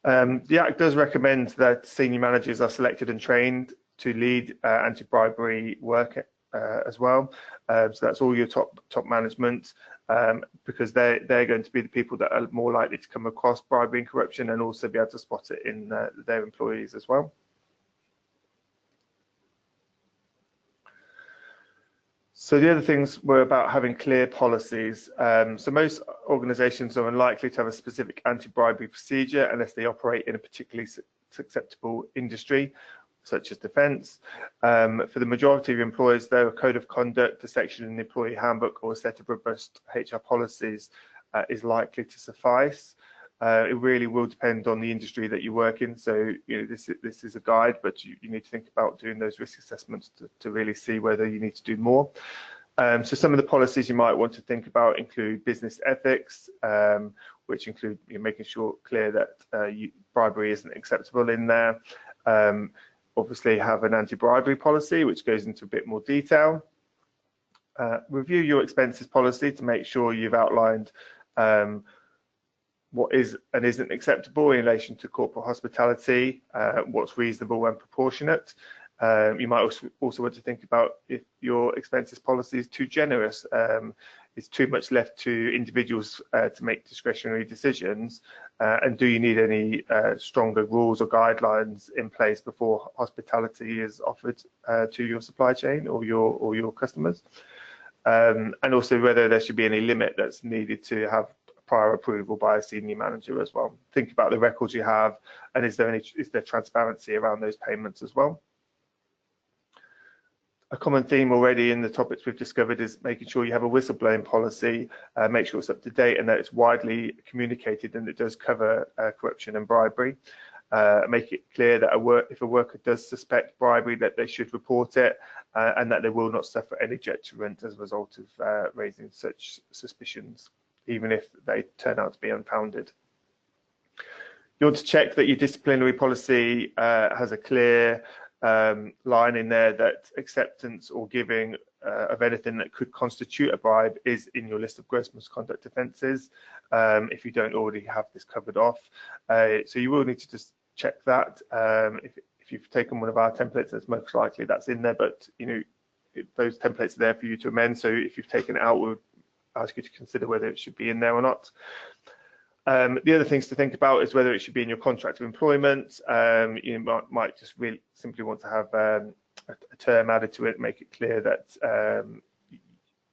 The Act does recommend that senior managers are selected and trained to lead anti-bribery work as well. So that's all your top management, because they're going to be the people that are more likely to come across bribery and corruption, and also be able to spot it in their employees as well. So the other things were about having clear policies. So most organisations are unlikely to have a specific anti-bribery procedure unless they operate in a particularly acceptable industry, such as defence. For the majority of employers, though, a code of conduct, a section in the employee handbook, or a set of robust HR policies is likely to suffice. It really will depend on the industry that you work in. So, this is a guide, but you need to think about doing those risk assessments to really see whether you need to do more. So some of the policies you might want to think about include business ethics, which include making sure clear that bribery isn't acceptable in there. Obviously have an anti-bribery policy, which goes into a bit more detail. Review your expenses policy to make sure you've outlined what is and isn't acceptable in relation to corporate hospitality, what's reasonable and proportionate. You might also want to think about if your expenses policy is too generous, is too much left to individuals to make discretionary decisions, and do you need any stronger rules or guidelines in place before hospitality is offered to your supply chain or your customers, and also whether there should be any limit that's needed to have prior approval by a senior manager as well. Think about the records you have, and is there transparency around those payments as well. A common theme already in the topics we've discovered is making sure you have a whistleblowing policy, make sure it's up to date and that it's widely communicated and it does cover corruption and bribery. Make it clear that if a worker does suspect bribery, that they should report it, and that they will not suffer any detriment as a result of raising such suspicions, even if they turn out to be unfounded. You want to check that your disciplinary policy has a clear line in there that acceptance or giving of anything that could constitute a bribe is in your list of gross misconduct offences, if you don't already have this covered off. So you will need to just check that. If you've taken one of our templates, it's most likely that's in there, but those templates are there for you to amend. So if you've taken it out, we'll ask you to consider whether it should be in there or not. The other things to think about is whether it should be in your contract of employment. You might just really simply want to have a term added to it, make it clear that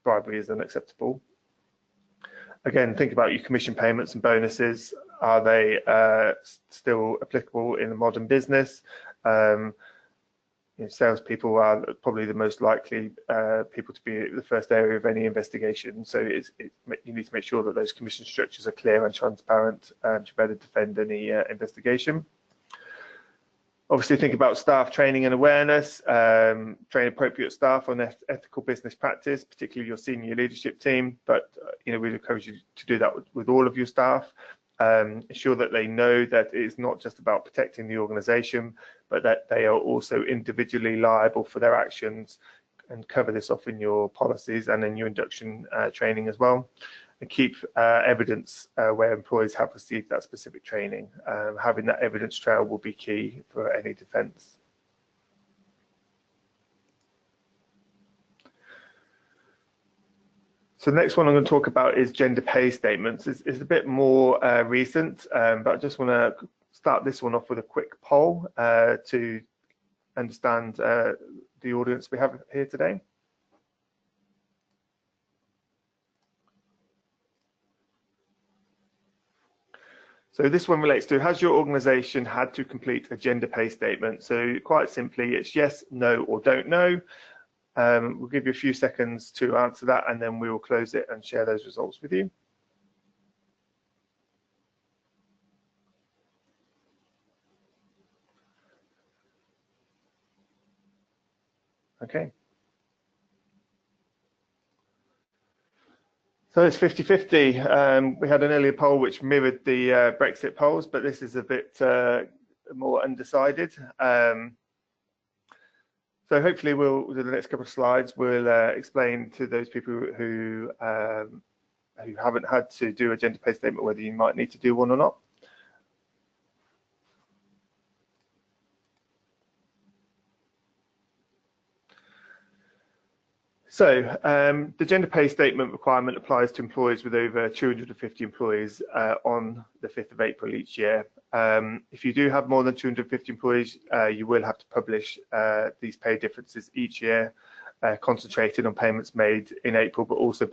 bribery is unacceptable. Again, think about your commission payments and bonuses. Are they still applicable in a modern business? Salespeople are probably the most likely people to be the first area of any investigation. So you need to make sure that those commission structures are clear and transparent to better defend any investigation. Obviously, think about staff training and awareness. Train appropriate staff on ethical business practice, particularly your senior leadership team. But we'd encourage you to do that with all of your staff. Ensure that they know that it's not just about protecting the organisation, but that they are also individually liable for their actions, and cover this off in your policies and in your induction training as well. And keep evidence where employees have received that specific training. Having that evidence trail will be key for any defence. So the next one I'm going to talk about is gender pay statements. It's a bit more recent, but I just want to start this one off with a quick poll to understand the audience we have here today. So this one relates to, has your organisation had to complete a gender pay statement? So quite simply, it's yes, no, or don't know. We'll give you a few seconds to answer that, and then we will close it and share those results with you. Okay. So it's 50-50. We had an earlier poll which mirrored the Brexit polls, but this is a bit more undecided. So hopefully we'll, with the next couple of slides, we'll explain to those people who haven't had to do a gender pay statement whether you might need to do one or not. So the gender pay statement requirement applies to employers with over 250 employees on the 5th of April each year. If you do have more than 250 employees, you will have to publish these pay differences each year, concentrated on payments made in April, but also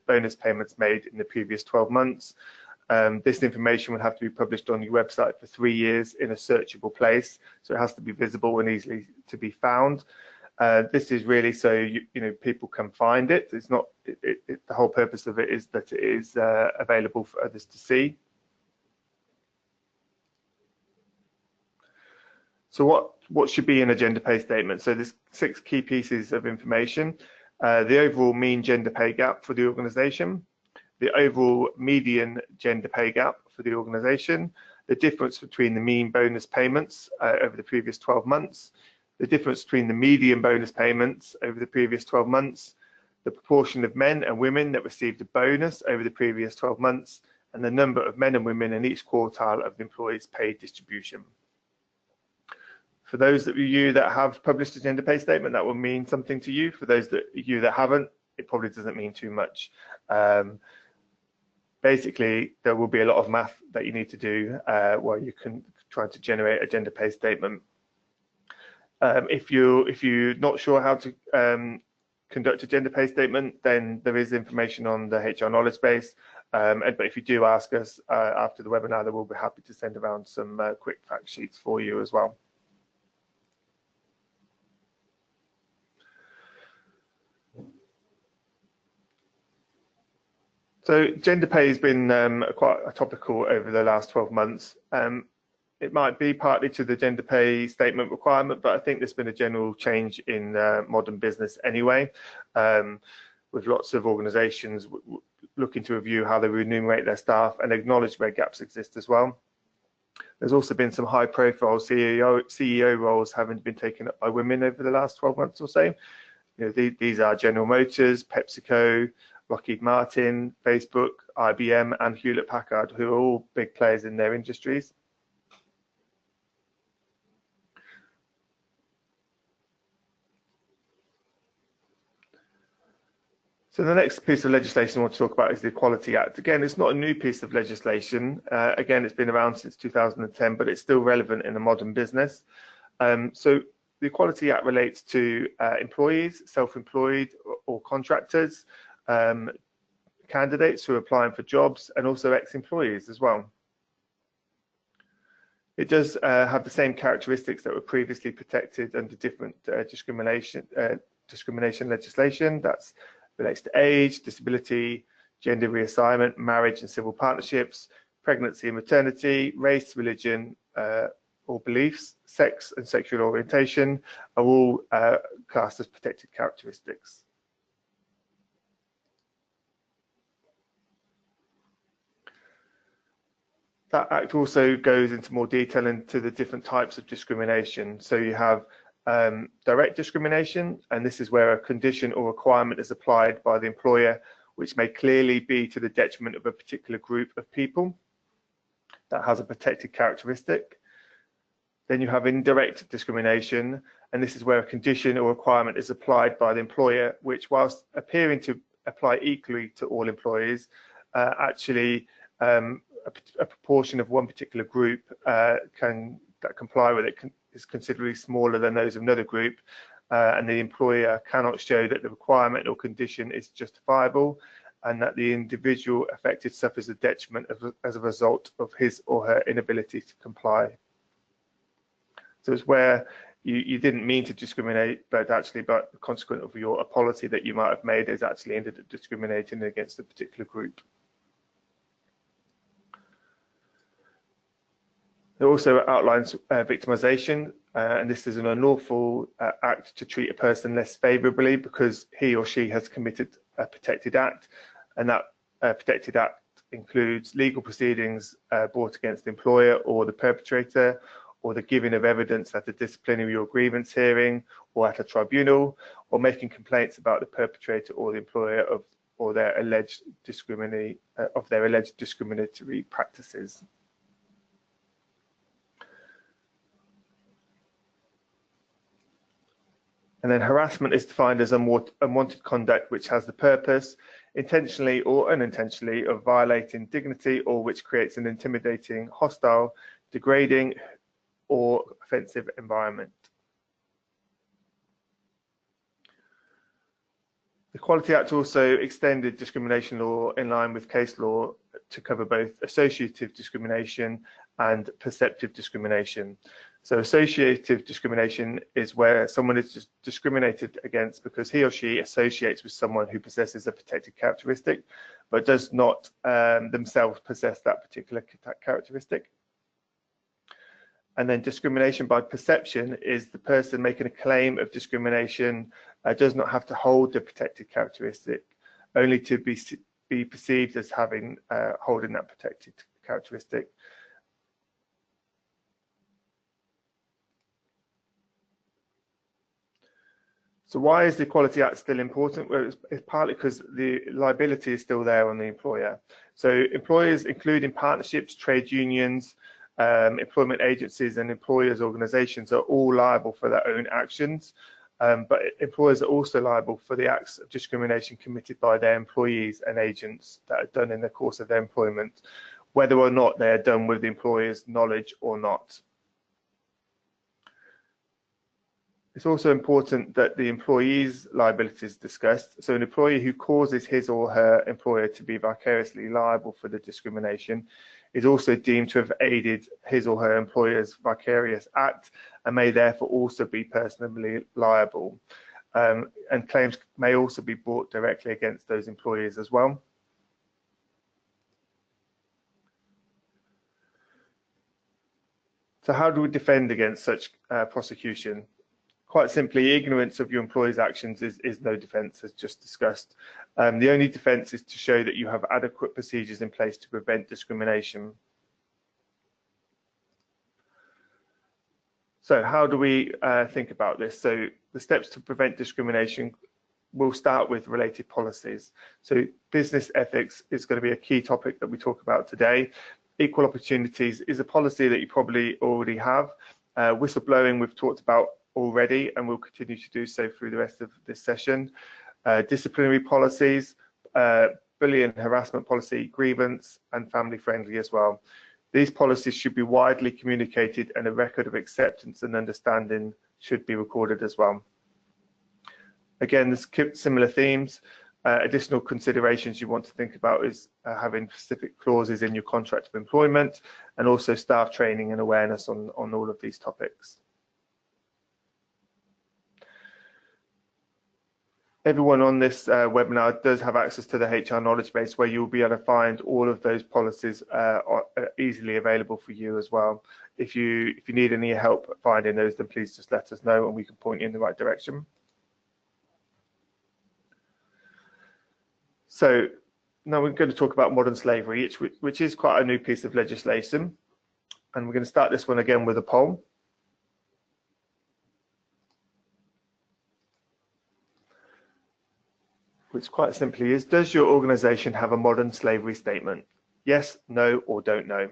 bonus payments made in the previous 12 months. This information will have to be published on your website for 3 years in a searchable place, so it has to be visible and easily to be found. This is really so you know people can find it. It's not the whole purpose of it is that it is available for others to see. So what should be in a gender pay statement? So there's 6 key pieces of information: the overall mean gender pay gap for the organisation, the overall median gender pay gap for the organisation, the difference between the mean bonus payments over the previous 12 months, the difference between the median bonus payments over the previous 12 months, the proportion of men and women that received a bonus over the previous 12 months, and the number of men and women in each quartile of the employee's pay distribution. For those of you that have published a gender pay statement, that will mean something to you. For those of you that haven't, it probably doesn't mean too much. Basically, there will be a lot of math that you need to do while you can try to generate a gender pay statement. If you're not sure how to conduct a gender pay statement, then there is information on the HR knowledge base. But if you do ask us after the webinar, then we'll be happy to send around some quick fact sheets for you as well. So gender pay has been quite topical over the last 12 months. It might be partly to the gender pay statement requirement, but I think there's been a general change in modern business anyway, with lots of organisations looking to review how they remunerate their staff and acknowledge where gaps exist as well. There's also been some high-profile CEO roles having been taken up by women over the last 12 months or so. You know, these are General Motors, PepsiCo, Lockheed Martin, Facebook, IBM, and Hewlett-Packard, who are all big players in their industries. So the next piece of legislation I want to talk about is the Equality Act. Again, it's not a new piece of legislation. Again, it's been around since 2010, but it's still relevant in a modern business. So the Equality Act relates to employees, self-employed or contractors, candidates who are applying for jobs, and also ex-employees as well. It does have the same characteristics that were previously protected under different discrimination legislation. That's relates to age, disability, gender reassignment, marriage and civil partnerships, pregnancy and maternity, race, religion or beliefs, sex and sexual orientation are all classed as protected characteristics. That Act also goes into more detail into the different types of discrimination. So you have direct discrimination, and this is where a condition or requirement is applied by the employer which may clearly be to the detriment of a particular group of people that has a protected characteristic. Then you have indirect discrimination, and this is where a condition or requirement is applied by the employer which, whilst appearing to apply equally to all employees, actually a proportion of one particular group that comply with it is considerably smaller than those of another group, and the employer cannot show that the requirement or condition is justifiable and that the individual affected suffers a detriment as a result of his or her inability to comply. So it's where you didn't mean to discriminate, but actually, the consequence of a policy that you might have made is actually ended up discriminating against a particular group. It also outlines victimisation, and this is an unlawful act to treat a person less favourably because he or she has committed a protected act, and that protected act includes legal proceedings brought against the employer or the perpetrator, or the giving of evidence at a disciplinary or grievance hearing or at a tribunal, or making complaints about the perpetrator or the employer of their alleged discriminatory practices. And then harassment is defined as unwanted conduct which has the purpose, intentionally or unintentionally, of violating dignity or which creates an intimidating, hostile, degrading or offensive environment. The Equality Act also extended discrimination law in line with case law to cover both associative discrimination and perceptive discrimination. So associative discrimination is where someone is discriminated against because he or she associates with someone who possesses a protected characteristic, but does not themselves possess that particular characteristic. And then discrimination by perception is the person making a claim of discrimination does not have to hold the protected characteristic, only to be perceived as having holding that protected characteristic. So why is the Equality Act still important? Well, it's partly because the liability is still there on the employer. So employers, including partnerships, trade unions, employment agencies and employers' organisations, are all liable for their own actions, but employers are also liable for the acts of discrimination committed by their employees and agents that are done in the course of their employment, whether or not they are done with the employer's knowledge or not. It's also important that the employee's liability is discussed. So an employee who causes his or her employer to be vicariously liable for the discrimination is also deemed to have aided his or her employer's vicarious act and may therefore also be personally liable. And claims may also be brought directly against those employees as well. So how do we defend against such prosecution? Quite simply, ignorance of your employer's actions is no defence, as just discussed. The only defence is to show that you have adequate procedures in place to prevent discrimination. So how do we think about this? So the steps to prevent discrimination will start with related policies. So business ethics is going to be a key topic that we talk about today. Equal opportunities is a policy that you probably already have. Whistleblowing we've talked about already and will continue to do so through the rest of this session. Disciplinary policies, bullying and harassment policy, grievance and family friendly as well. These policies should be widely communicated and a record of acceptance and understanding should be recorded as well. Again, there's similar themes. Additional considerations you want to think about is having specific clauses in your contract of employment and also staff training and awareness on all of these topics. Everyone on this webinar does have access to the HR knowledge base where you'll be able to find all of those policies easily available for you as well. If you need any help finding those, then please just let us know and we can point you in the right direction. So now we're going to talk about modern slavery, which is quite a new piece of legislation. And we're going to start this one again with a poll. Which quite simply is, does your organisation have a modern slavery statement? Yes, no, or don't know.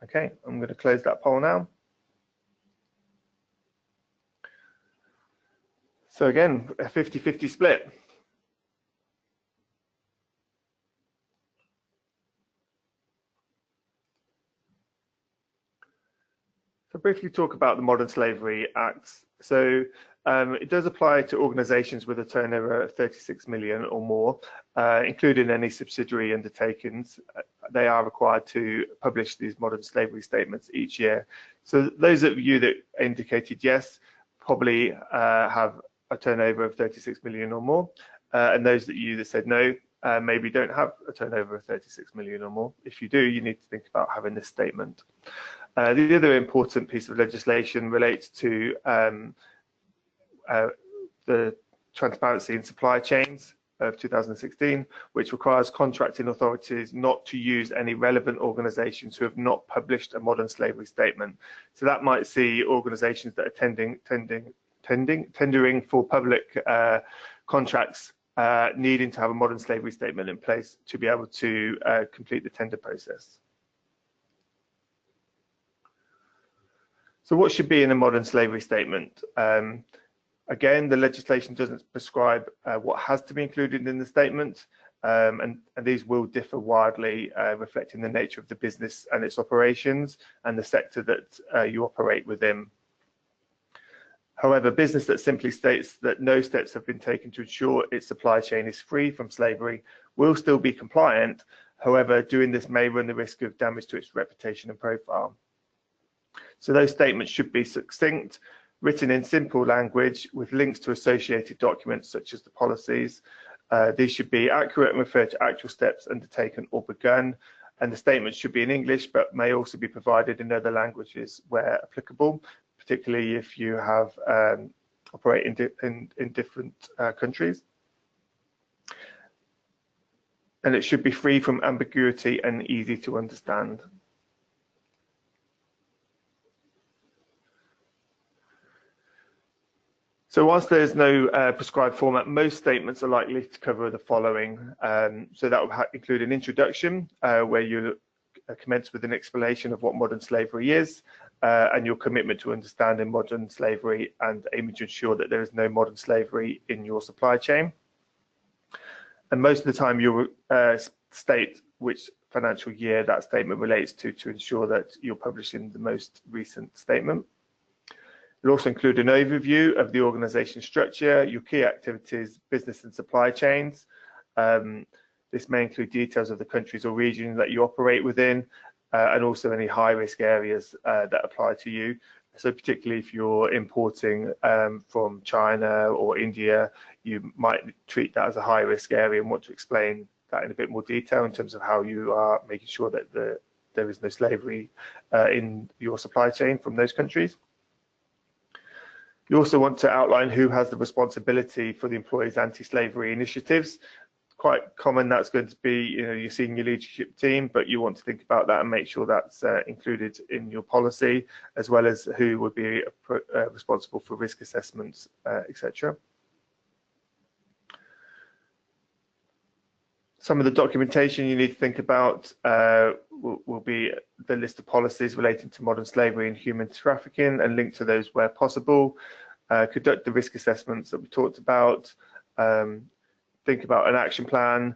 Okay, I'm going to close that poll now. So again, a 50-50 split. So briefly talk about the Modern Slavery Act. So it does apply to organisations with a turnover of 36 million or more, including any subsidiary undertakings. They are required to publish these modern slavery statements each year. So those of you that indicated yes, probably have a turnover of 36 million or more, and those that you that said no maybe don't have a turnover of 36 million or more. If you do, you need to think about having this statement. The other important piece of legislation relates to the Transparency in Supply Chains of 2016, which requires contracting authorities not to use any relevant organisations who have not published a modern slavery statement. So that might see organisations that are tendering for public contracts needing to have a modern slavery statement in place to be able to complete the tender process. So what should be in a modern slavery statement? Again, the legislation doesn't prescribe what has to be included in the statement, and these will differ widely, reflecting the nature of the business and its operations and the sector that you operate within. However, business that simply states that no steps have been taken to ensure its supply chain is free from slavery will still be compliant. However, doing this may run the risk of damage to its reputation and profile. So those statements should be succinct, written in simple language with links to associated documents such as the policies. These should be accurate and refer to actual steps undertaken or begun, and the statements should be in English but may also be provided in other languages where applicable, particularly if you have operate in different countries. And it should be free from ambiguity and easy to understand. So whilst there's no prescribed format, most statements are likely to cover the following. So that will include an introduction where you commence with an explanation of what modern slavery is and your commitment to understanding modern slavery and aiming to ensure that there is no modern slavery in your supply chain. And most of the time you'll state which financial year that statement relates to ensure that you're publishing the most recent statement. It'll also include an overview of the organisation structure, your key activities, business and supply chains. This may include details of the countries or regions that you operate within, and also any high-risk areas that apply to you. So particularly if you're importing from China or India, you might treat that as a high-risk area and want to explain that in a bit more detail in terms of how you are making sure that there is no slavery in your supply chain from those countries. You also want to outline who has the responsibility for the employee's anti-slavery initiatives. Quite common that's going to be your senior leadership team, but you want to think about that and make sure that's included in your policy, as well as who would be responsible for risk assessments, etc. Some of the documentation you need to think about will be the list of policies relating to modern slavery and human trafficking and link to those where possible. Conduct the risk assessments that we talked about. Think about an action plan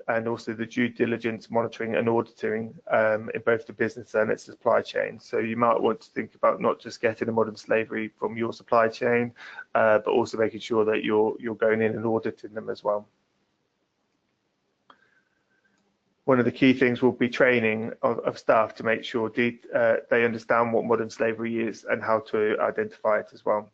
and also the due diligence monitoring and auditing in both the business and its supply chain. So you might want to think about not just getting a modern slavery from your supply chain, but also making sure that you're going in and auditing them as well. One of the key things will be training of staff to make sure they understand what modern slavery is and how to identify it as well.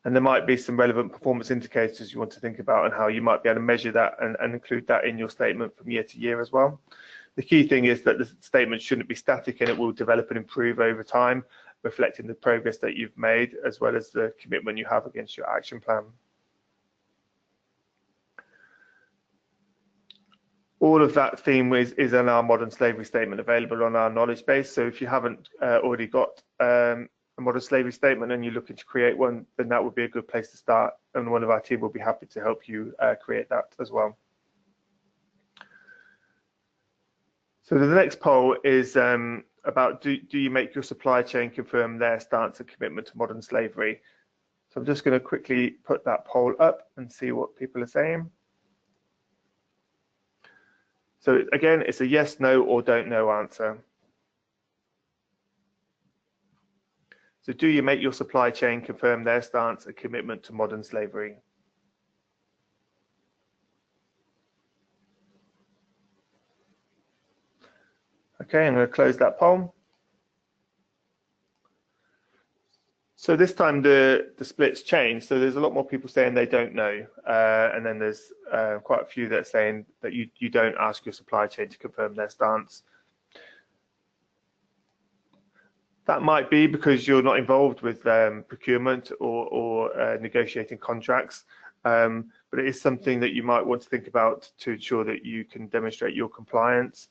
And there might be some relevant performance indicators you want to think about and how you might be able to measure that and include that in your statement from year to year as well. The key thing is that the statement shouldn't be static and it will develop and improve over time, reflecting the progress that you've made as well as the commitment you have against your action plan. All of that theme is in our modern slavery statement available on our knowledge base. So if you haven't already got a modern slavery statement and you're looking to create one, then that would be a good place to start. And one of our team will be happy to help you create that as well. So the next poll is about do you make your supply chain confirm their stance and commitment to modern slavery? So I'm just going to quickly put that poll up and see what people are saying. So again, it's a yes, no, or don't know answer. So do you make your supply chain confirm their stance and commitment to modern slavery? Okay, I'm going to close that poll. So this time the split's changed. So there's a lot more people saying they don't know, and then there's quite a few that are saying that you don't ask your supply chain to confirm their stance. That might be because you're not involved with procurement or negotiating contracts, but it is something that you might want to think about to ensure that you can demonstrate your compliance.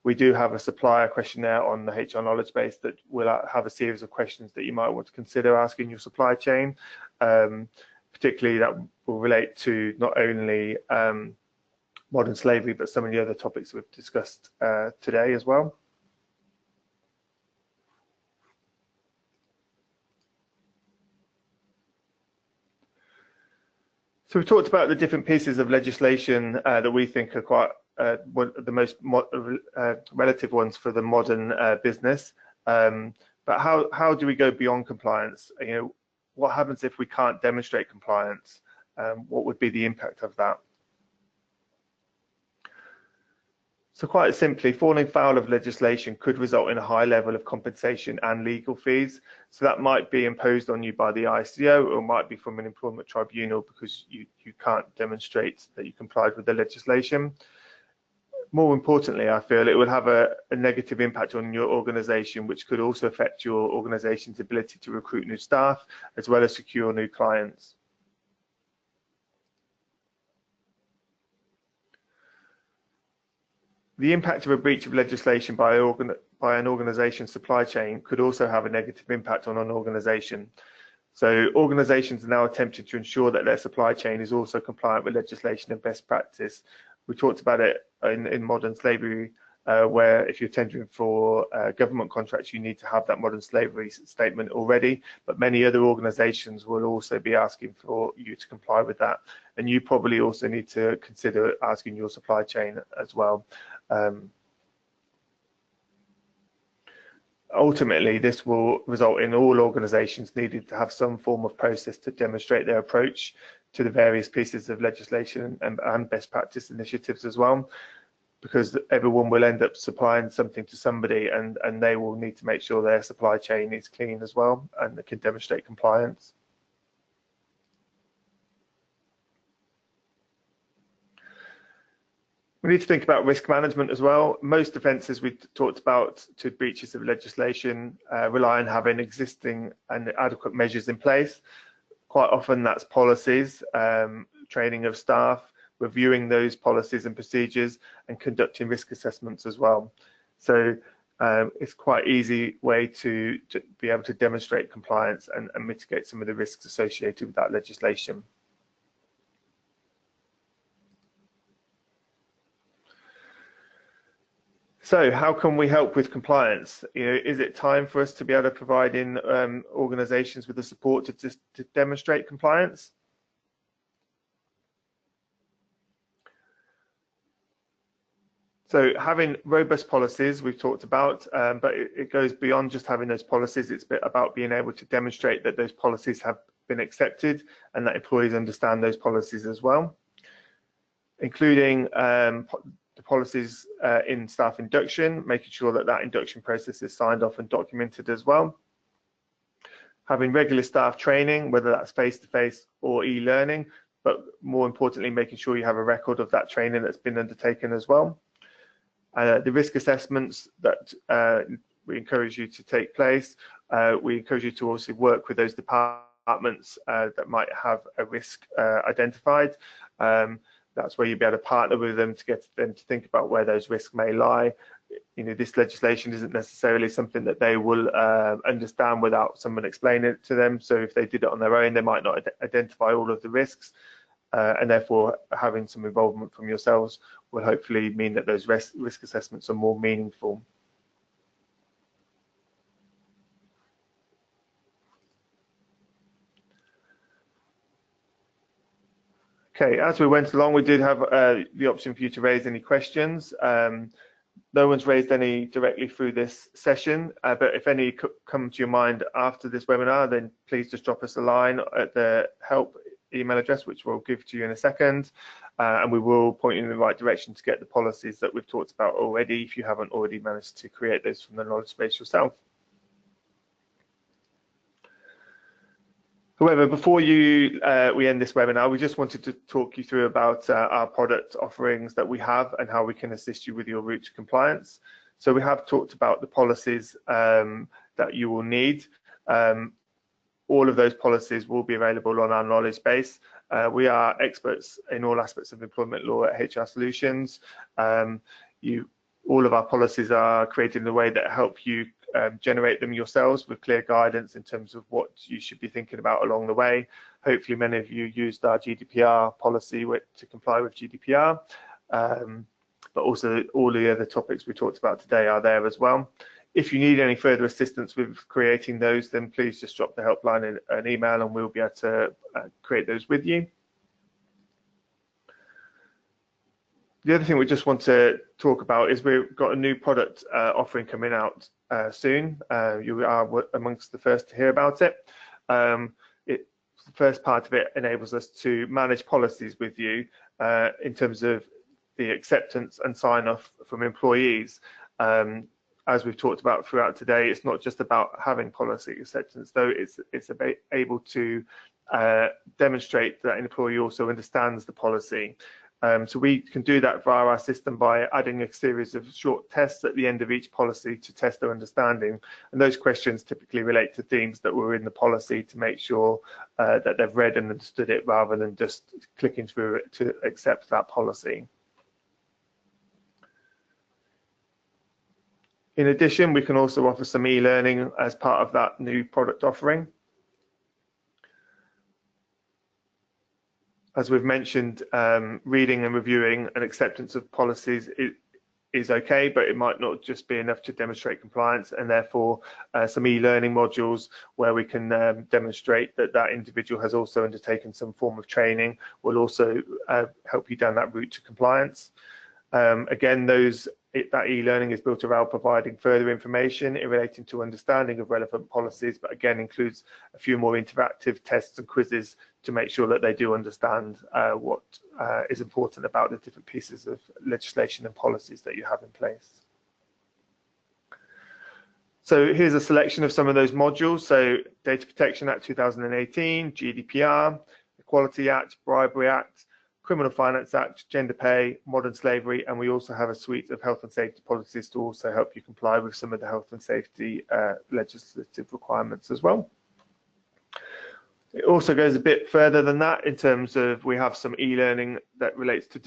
We do have a supplier questionnaire on the HR knowledge base that will have a series of questions that you might want to consider asking your supply chain, particularly that will relate to not only modern slavery, but some of the other topics we've discussed today as well. So we've talked about the different pieces of legislation that we think are quite the most relative ones for the modern business. But how do we go beyond compliance? You know, what happens if we can't demonstrate compliance? What would be the impact of that? So quite simply, falling foul of legislation could result in a high level of compensation and legal fees. So that might be imposed on you by the ICO, or might be from an employment tribunal because you can't demonstrate that you complied with the legislation. More importantly, I feel it would have a negative impact on your organisation, which could also affect your organisation's ability to recruit new staff, as well as secure new clients. The impact of a breach of legislation by an organisation's supply chain could also have a negative impact on an organisation. So organisations are now attempting to ensure that their supply chain is also compliant with legislation and best practice. We talked about it in modern slavery, where if you're tendering for government contracts, you need to have that modern slavery statement already, but many other organisations will also be asking for you to comply with that. And you probably also need to consider asking your supply chain as well. Ultimately, this will result in all organisations needing to have some form of process to demonstrate their approach to the various pieces of legislation and best practice initiatives as well, because everyone will end up supplying something to somebody, and they will need to make sure their supply chain is clean as well and they can demonstrate compliance. We need to think about risk management as well. Most offences we talked about to breaches of legislation rely on having existing and adequate measures in place. Quite often that's policies, training of staff, reviewing those policies and procedures, and conducting risk assessments as well. So it's quite easy way to be able to demonstrate compliance and mitigate some of the risks associated with that legislation. So how can we help with compliance? You know, is it time for us to be able to provide in organisations with the support to demonstrate compliance? So having robust policies we've talked about, but it goes beyond just having those policies. It's about being able to demonstrate that those policies have been accepted and that employees understand those policies as well, including the policies in staff induction, making sure that that induction process is signed off and documented as well. Having regular staff training, whether that's face-to-face or e-learning, but more importantly, making sure you have a record of that training that's been undertaken as well. The risk assessments that we encourage you to take place, we encourage you to also work with those departments that might have a risk identified. That's where you'll be able to partner with them to get them to think about where those risks may lie. You know, this legislation isn't necessarily something that they will understand without someone explaining it to them. So if they did it on their own, they might not identify all of the risks, and therefore having some involvement from yourselves will hopefully mean that those risk assessments are more meaningful. Okay, as we went along, we did have the option for you to raise any questions. No one's raised any directly through this session, but if any come to your mind after this webinar, then please just drop us a line at the help email address, which we'll give to you in a second, and we will point you in the right direction to get the policies that we've talked about already, if you haven't already managed to create those from the knowledge base yourself. However, before we end this webinar, we just wanted to talk you through about our product offerings that we have and how we can assist you with your route to compliance. So we have talked about the policies that you will need. All of those policies will be available on our knowledge base. We are experts in all aspects of employment law at HR Solutions. All of our policies are created in a way that help you generate them yourselves with clear guidance in terms of what you should be thinking about along the way. Hopefully many of you used our GDPR policy to comply with GDPR, but also all the other topics we talked about today are there as well. If you need any further assistance with creating those, then please just drop the helpline an email and we'll be able to create those with you. The other thing we just want to talk about is we've got a new product offering coming out soon. You are amongst the first to hear about it. The first part of it enables us to manage policies with you in terms of the acceptance and sign-off from employees. As we've talked about throughout today, it's not just about having policy acceptance, though it's able to demonstrate that an employee also understands the policy. So we can do that via our system by adding a series of short tests at the end of each policy to test their understanding. And those questions typically relate to themes that were in the policy to make sure that they've read and understood it rather than just clicking through it to accept that policy. In addition, we can also offer some e-learning as part of that new product offering. As we've mentioned, reading and reviewing and acceptance of policies is okay, but it might not just be enough to demonstrate compliance, and therefore some e-learning modules where we can demonstrate that that individual has also undertaken some form of training will also help you down that route to compliance. Again, that e-learning is built around providing further information in relating to understanding of relevant policies, but again includes a few more interactive tests and quizzes to make sure that they do understand what is important about the different pieces of legislation and policies that you have in place. So here's a selection of some of those modules. So Data Protection Act 2018, GDPR, Equality Act, Bribery Act, Criminal Finance Act, Gender Pay, Modern Slavery, and we also have a suite of health and safety policies to also help you comply with some of the health and safety legislative requirements as well. It also goes a bit further than that in terms of we have some e-learning that relates to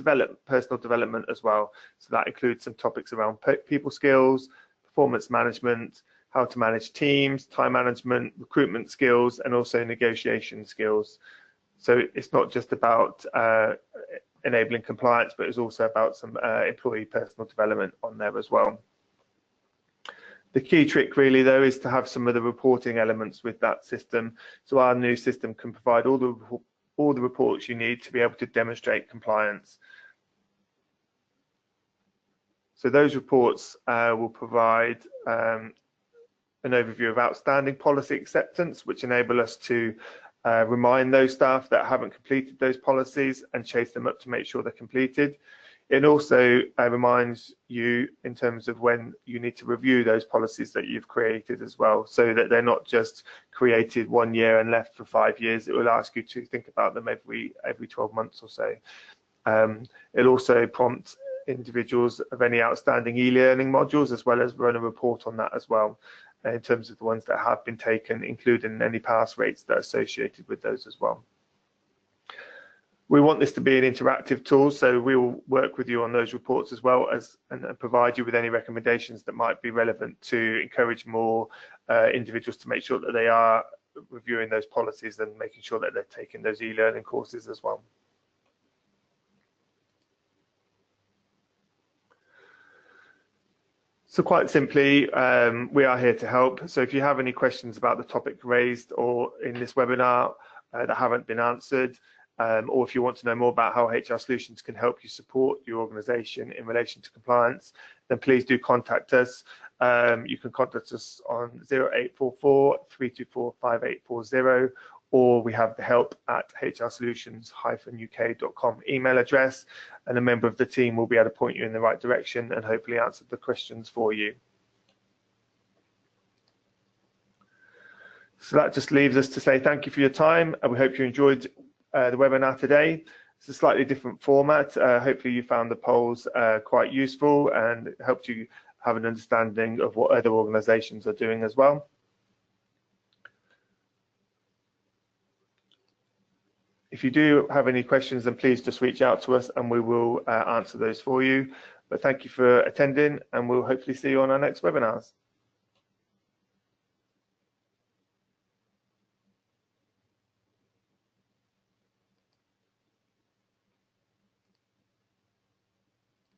personal development as well. So that includes some topics around people skills, performance management, how to manage teams, time management, recruitment skills, and also negotiation skills. So it's not just about enabling compliance, but it's also about some employee personal development on there as well. The key trick really though is to have some of the reporting elements with that system. So our new system can provide all the reports you need to be able to demonstrate compliance. So those reports will provide an overview of outstanding policy acceptance, which enable us to remind those staff that haven't completed those policies and chase them up to make sure they're completed. It also reminds you in terms of when you need to review those policies that you've created as well, so that they're not just created 1 year and left for 5 years. It will ask you to think about them every 12 months or so. It'll also prompt individuals of any outstanding e-learning modules, as well as run a report on that as well, in terms of the ones that have been taken, including any pass rates that are associated with those as well. We want this to be an interactive tool, so we will work with you on those reports as well as and provide you with any recommendations that might be relevant to encourage more individuals to make sure that they are reviewing those policies and making sure that they're taking those e-learning courses as well. So quite simply, we are here to help. So if you have any questions about the topic raised or in this webinar that haven't been answered, or if you want to know more about how HR Solutions can help you support your organisation in relation to compliance, then please do contact us. You can contact us on 0844 324 5840, or we have the help@hrsolutions-uk.com email address, and a member of the team will be able to point you in the right direction and hopefully answer the questions for you. So that just leaves us to say thank you for your time, and we hope you enjoyed the webinar today. It's a slightly different format. Hopefully you found the polls quite useful and helped you have an understanding of what other organisations are doing as well. If you do have any questions, then please just reach out to us and we will answer those for you. But thank you for attending, and we'll hopefully see you on our next webinars.